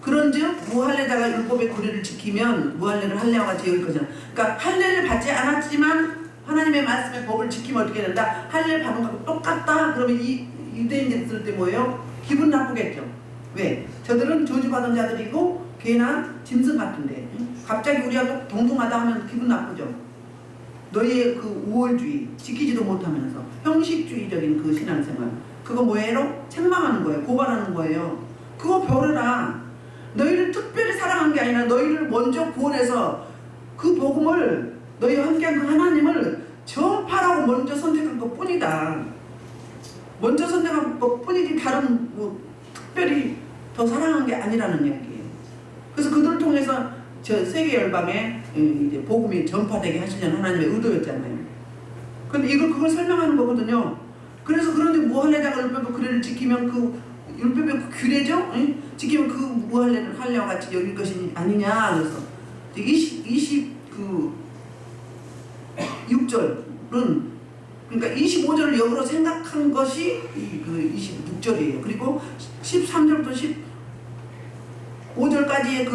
그런즉 무할례자가 율법의 규례를 지키면 무할례를 할례와 같이 여길 것이다. 그러니까 할례를 받지 않았지만 하나님의 말씀의 법을 지키면 어떻게 된다? 할례를 받은 것과 똑같다. 그러면 이 유대인들 들을 때 뭐예요? 기분 나쁘겠죠. 왜? 저들은 저주받은 자들이고 개나 짐승 같은데 갑자기 우리가 또 동등하다 하면 기분 나쁘죠. 너희의 그 우월주의 지키지도 못하면서 형식주의적인 그 신앙생활 그거 뭐예요? 책망하는 거예요. 고발하는 거예요. 그거 별해라. 너희를 특별히 사랑한 게 아니라 너희를 먼저 구원해서 그 복음을 너희와 함께한 그 하나님을 전파라고 먼저 선택한 것 뿐이다. 먼저 선택한 것 뿐이지 다른 뭐 특별히 더 사랑한 게 아니라는 이야기예요. 그래서 그들을 통해서 저 세계 열방에 이제 복음이 전파되게 하시려는 하나님의 의도였잖아요. 근데 그걸 설명하는 거거든요. 그래서 그런데 무할례자가 율법의 규례를 지키면 그 율법의 규례죠? 지키면 그 무할례를 할례와 같이 여길 것이 아니냐. 그래서 26절은 그러니까 25절을 역으로 생각한 것이 그 26절이에요. 그리고 13절부터 15절까지의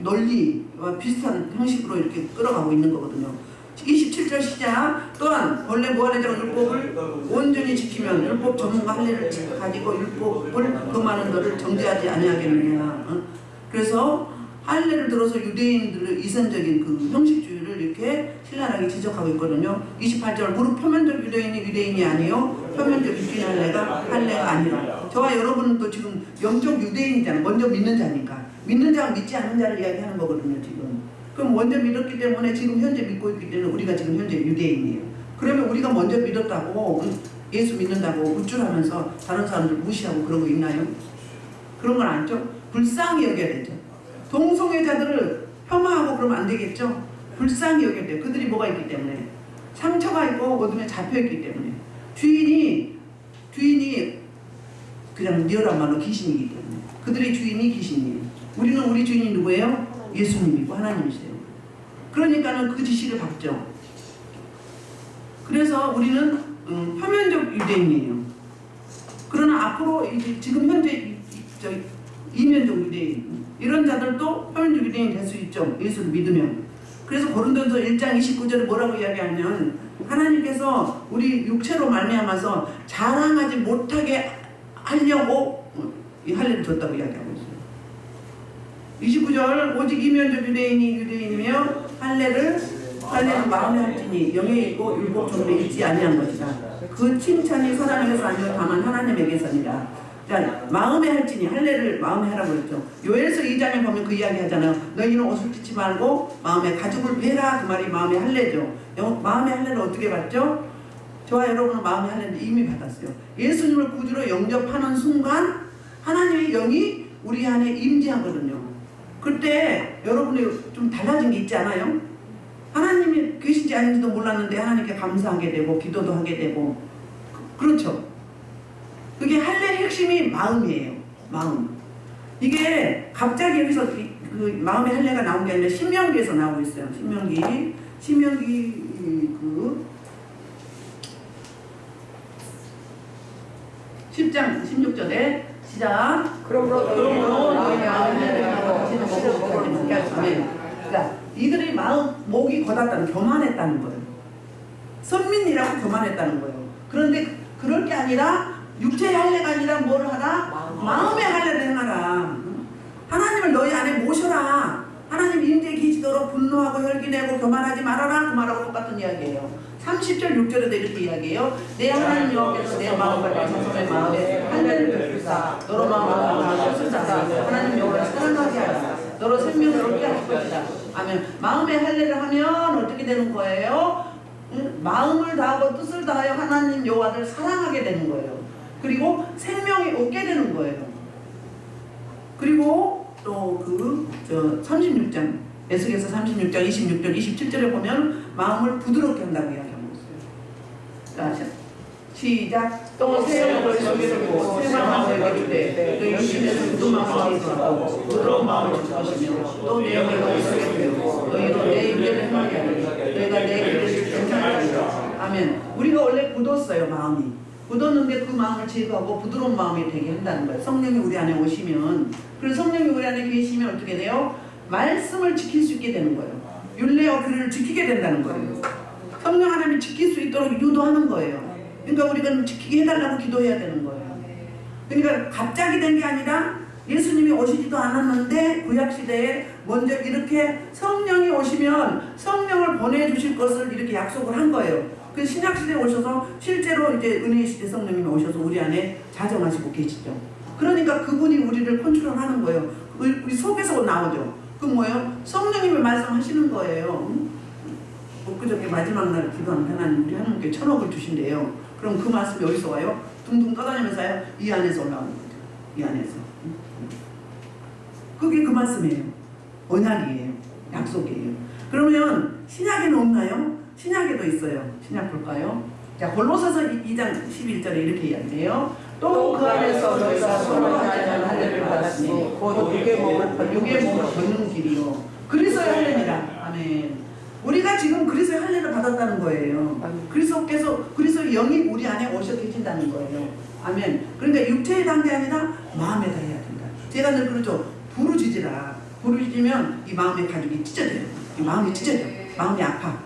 논리와 비슷한 형식으로 이렇게 끌어가고 있는 거거든요. 27절 시작. 또한 본래 무할례자가 율법을 온전히 지키면 율법 전문가 할례를 가지고 율법을 금하는 너를 정죄하지 아니하겠느냐. 그래서 할례를 들어서 유대인들의 이선적인 그 형식주의를 이렇게 신랄하게 지적하고 있거든요. 28절 무릇 표면적 유대인이 아니요 표면적 유대인 할례가 아니라. 저와 여러분은 또 지금 영적 유대인이잖아요. 먼저 믿는 자니까. 믿는 자와 믿지 않는 자를 이야기하는 거거든요. 지금. 그럼 먼저 믿었기 때문에 지금 현재 믿고 있기 때문에 우리가 지금 현재 유대인이에요. 그러면 우리가 먼저 믿었다고 예수 믿는다고 우쭐하면서 다른 사람들 무시하고 그런 거 있나요? 그런 건 아니죠. 불쌍히 여겨야 되죠. 동성애자들을 폄하하고 그러면 안 되겠죠. 불쌍히 여겨야 돼요. 그들이 뭐가 있기 때문에 상처가 있고 어둠에 잡혀있기 때문에 주인이 그냥 리얼한 말로 귀신이기 때문에 그들의 주인이 귀신이에요. 우리는 우리 주인이 누구예요? 예수님이고 하나님이세요. 그러니까는 그 지시를 받죠. 그래서 우리는 표면적 유대인이에요. 그러나 앞으로 이제 지금 현재 이면적 유대인 이런 자들도 표면적 유대인이 될 수 있죠. 예수를 믿으면. 그래서 고린도전서 1장 29절에 뭐라고 이야기하냐면 하나님께서 우리 육체로 말미암아서 자랑하지 못하게 하려고 이 할례를 줬다고 이야기하고 있어요. 29절 오직 이면적 유대인이 유대인이며 할례를 할례는 마음의 할지니 영에 있고 율법 종에 있지 아니한 것이다. 그 칭찬이 사람에게서 아니요 다만 하나님에게서니라. 자, 마음의 할지니 할례를 마음에 하라고 그랬죠. 요엘서 2장에 보면 그 이야기 하잖아요. 너희는 옷을 찢지 말고 마음에 가죽을 베라. 그 말이 마음의 할례죠. 마음의 할례를 어떻게 받죠? 저와 여러분은 마음의 할례를 이미 받았어요. 예수님을 구주로 영접하는 순간 하나님의 영이 우리 안에 임재하거든요. 그때 여러분이 좀 달라진 게 있지 않아요? 하나님이 계신지 아닌지도 몰랐는데 하나님께 감사하게 되고 기도도 하게 되고 그렇죠. 그게 할례의 핵심이 마음이에요. 마음. 이게 갑자기 여기서 그 마음의 할례가 나온 게 아니라 신명기에서 나오고 있어요. 신명기 그 10장 16절에 시작. 그러므로 너희는 마음의 하고 실을 먹게 하시네. 그러니까 이들의 목이 거닫다는 교만했다는 거예요. 선민이라고 교만했다는 거예요. 그런데 그럴 게 아니라 육체의 할례가 아니라 뭘 하라? 마음의 할례를 행하라. 하나님을 너희 안에 모셔라. 하나님 임재에 계시도록 분노하고 혈기내고 교만하지 말아라. 그 말하고 똑같은 이야기예요. 30절 6절에도 이렇게 이야기해요. 내 하나님 여호와께서 내 마음과 내 자손의 마음에 할례를 베푸사 너로 마음과 마음을 쓰자. 하나님 여호와를 사랑하게 하라. 너로 생명을 얻게 할 것이다. 아멘. 마음의 할례를 하면 어떻게 되는 거예요? 마음을 다하고 뜻을 다하여 하나님 여호와를 사랑하게 되는 거예요. 그리고 생명이 얻게 되는 거예요. 그리고 또 36장 에스겔서 36장 26절 27절에 보면 마음을 부드럽게 한다고 이야기하고 있어요. 자, 시작. 또 새 영을 속에 두고 새 마음을 주되 그 육신에서 굳은 마음을 지으시고 부드러운 마음을 줄 것이며 또 내 영을 속에 두고 너희로 내 임재를 행하게 하리니 너희가 내 길을 괜찮게 하리라. 아멘. 우리가 원래 굳었어요. 마음이 굳었는데 그 마음을 제거하고 부드러운 마음이 되게 한다는 거예요. 성령이 우리 안에 오시면, 그래서 성령이 우리 안에 계시면 어떻게 돼요? 말씀을 지킬 수 있게 되는 거예요. 율례와 규례를 지키게 된다는 거예요. 성령 하나님이 지킬 수 있도록 유도하는 거예요. 그러니까 우리가 지키게 해달라고 기도해야 되는 거예요. 그러니까 갑자기 된 게 아니라 예수님이 오시지도 않았는데 구약시대에 먼저 이렇게 성령이 오시면 성령을 보내주실 것을 이렇게 약속을 한 거예요. 그 신약시대에 오셔서 실제로 이제 은혜의 시대 성령님이 오셔서 우리 안에 자정하시고 계시죠. 그러니까 그분이 우리를 컨트롤하는 거예요. 우리 속에서 나오죠. 그 뭐예요? 성령님이 말씀하시는 거예요. 그저께 마지막 날 기도하는 하나님 우리 하나님께 1,000억을 주신대요. 그럼 그 말씀이 어디서 와요? 둥둥 떠다니면서요. 이 안에서 올라오는 거죠. 이 안에서. 그게 그 말씀이에요. 언약이에요. 약속이에요. 그러면 신약에는 없나요? 신약에도 있어요. 신약 볼까요? 자, 골로새서 2장 11절에 이렇게 이야기해요. 또 그 안에서 너희가 서로 하지 않은 할례를 받았으니 곧 육의 몸을 벗는 길이요 그리스도의 할례니라. 아멘. 우리가 지금 그리스도의 할례를 받았다는 거예요. 그리스도께서 그리스도의 영이 우리 안에 오셔 계신다는 거예요. 아멘. 그러니까 육체에 단 게 아니라 마음에 다 해야 된다. 제가 늘 그러죠. 부르짖으라. 부르짖으면 이 마음의 가죽이 찢어져요. 이 마음이 찢어져요. 마음이 아파.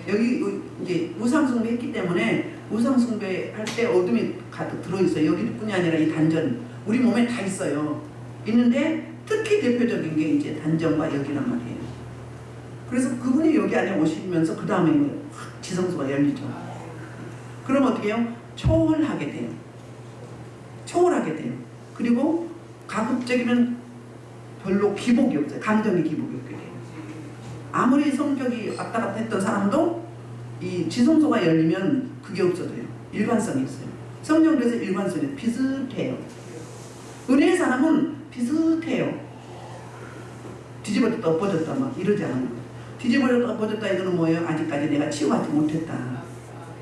여기 이제 우상숭배 했기 때문에 우상숭배 할 때 어둠이 가득 들어있어요. 여기뿐이 아니라 이 단전 우리 몸에 다 있어요. 있는데 특히 대표적인 게 이제 단전과 여기란 말이에요. 그래서 그분이 여기 안에 오시면서 그 다음에 지성소가 열리죠. 그럼 어떻게 해요? 초월하게 돼요. 초월하게 돼요. 그리고 가급적이면 별로 기복이 없어요. 감정의 기복이 없게 돼요. 아무리 성격이 왔다 갔다 했던 사람도 이 지성소가 열리면 그게 없어져요. 일관성이 있어요. 성령 그래서 일관성이 비슷해요. 은혜의 사람은 비슷해요. 뒤집어졌다 엎어졌다 막 이러지 않아요. 뒤집어졌다 엎어졌다 이거는 뭐예요? 아직까지 내가 치유하지 못했다.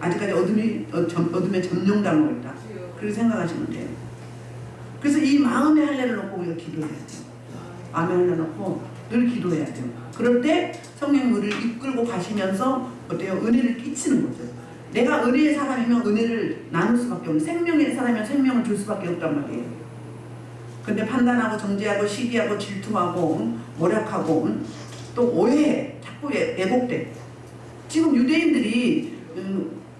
아직까지 어둠에 점령당하고 있다. 그렇게 생각하시면 돼요. 그래서 이 마음의 할례를 놓고 우리가 기도해야 돼요. 마음의 할례를 놓고 늘 기도해야 돼요. 그럴 때 성령이 우리를 이끌고 가시면서 어때요? 은혜를 끼치는 거죠. 내가 은혜의 사람이면 은혜를 나눌 수밖에 없는, 생명의 사람이면 생명을 줄 수밖에 없단 말이에요. 근데 판단하고 정죄하고 시기하고 질투하고 모략하고 또 오해해. 자꾸 왜곡돼. 지금 유대인들이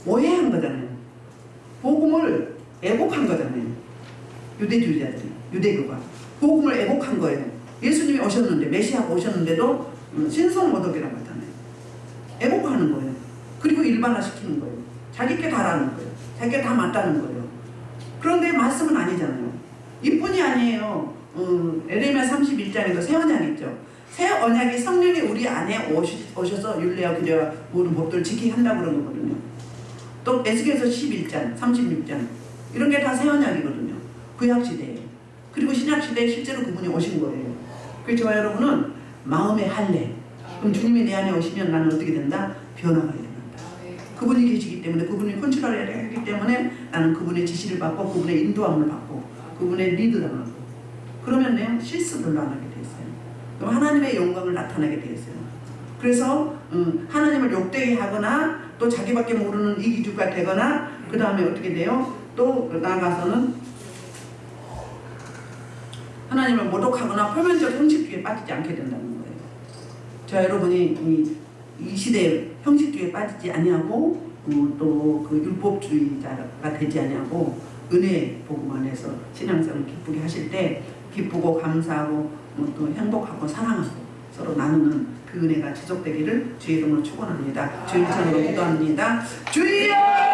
오해한 거잖아요. 복음을 왜곡한 거잖아요. 유대주의자들이, 유대교가 복음을 왜곡한 거예요. 예수님이 오셨는데, 메시아가 오셨는데도 신성 모독이라고 하잖아요. 애국하는 거예요. 그리고 일반화시키는 거예요. 자기께 다라는 거예요. 자기께 다 맞다는 거예요. 그런데 말씀은 아니잖아요. 이뿐이 아니에요. 에레미야 31장에도 새 언약 있죠. 새 언약이 성령이 우리 안에 오셔서 율례와 규례와 모든 법들을 지키게 한다고 그런 거거든요. 또 에스겔서 11장, 36장 이런 게 다 새 언약이거든요. 구약 시대에. 그리고 신약 시대에 실제로 그분이 오신 거예요. 그래서 저와 여러분은 마음의 할례. 그럼 주님이 내 안에 오시면 나는 어떻게 된다? 변화가 된다. 그분이 계시기 때문에, 그분이 컨트롤을 하기 때문에 나는 그분의 지시를 받고 그분의 인도함을 받고 그분의 리드당하고, 그러면 실수를 안 하게 되었어요. 그럼 하나님의 영광을 나타내게 되었어요. 그래서 하나님을 욕되게 하거나 또 자기밖에 모르는 이기주가 되거나 그 다음에 어떻게 돼요? 또 나아가서는 하나님을 모독하거나 표면적 형식주의에 빠지지 않게 된다는 거예요. 저 여러분이 이 시대에 형식주의에 빠지지 아니하고 또 그 율법주의자가 되지 아니하고 은혜 복음 안에서 신앙생활을 기쁘게 하실 때 기쁘고 감사하고 또 행복하고 사랑하고 서로 나누는 그 은혜가 지속되기를 주의 이름으로 축원합니다. 주의 이름으로 기도합니다. 주여!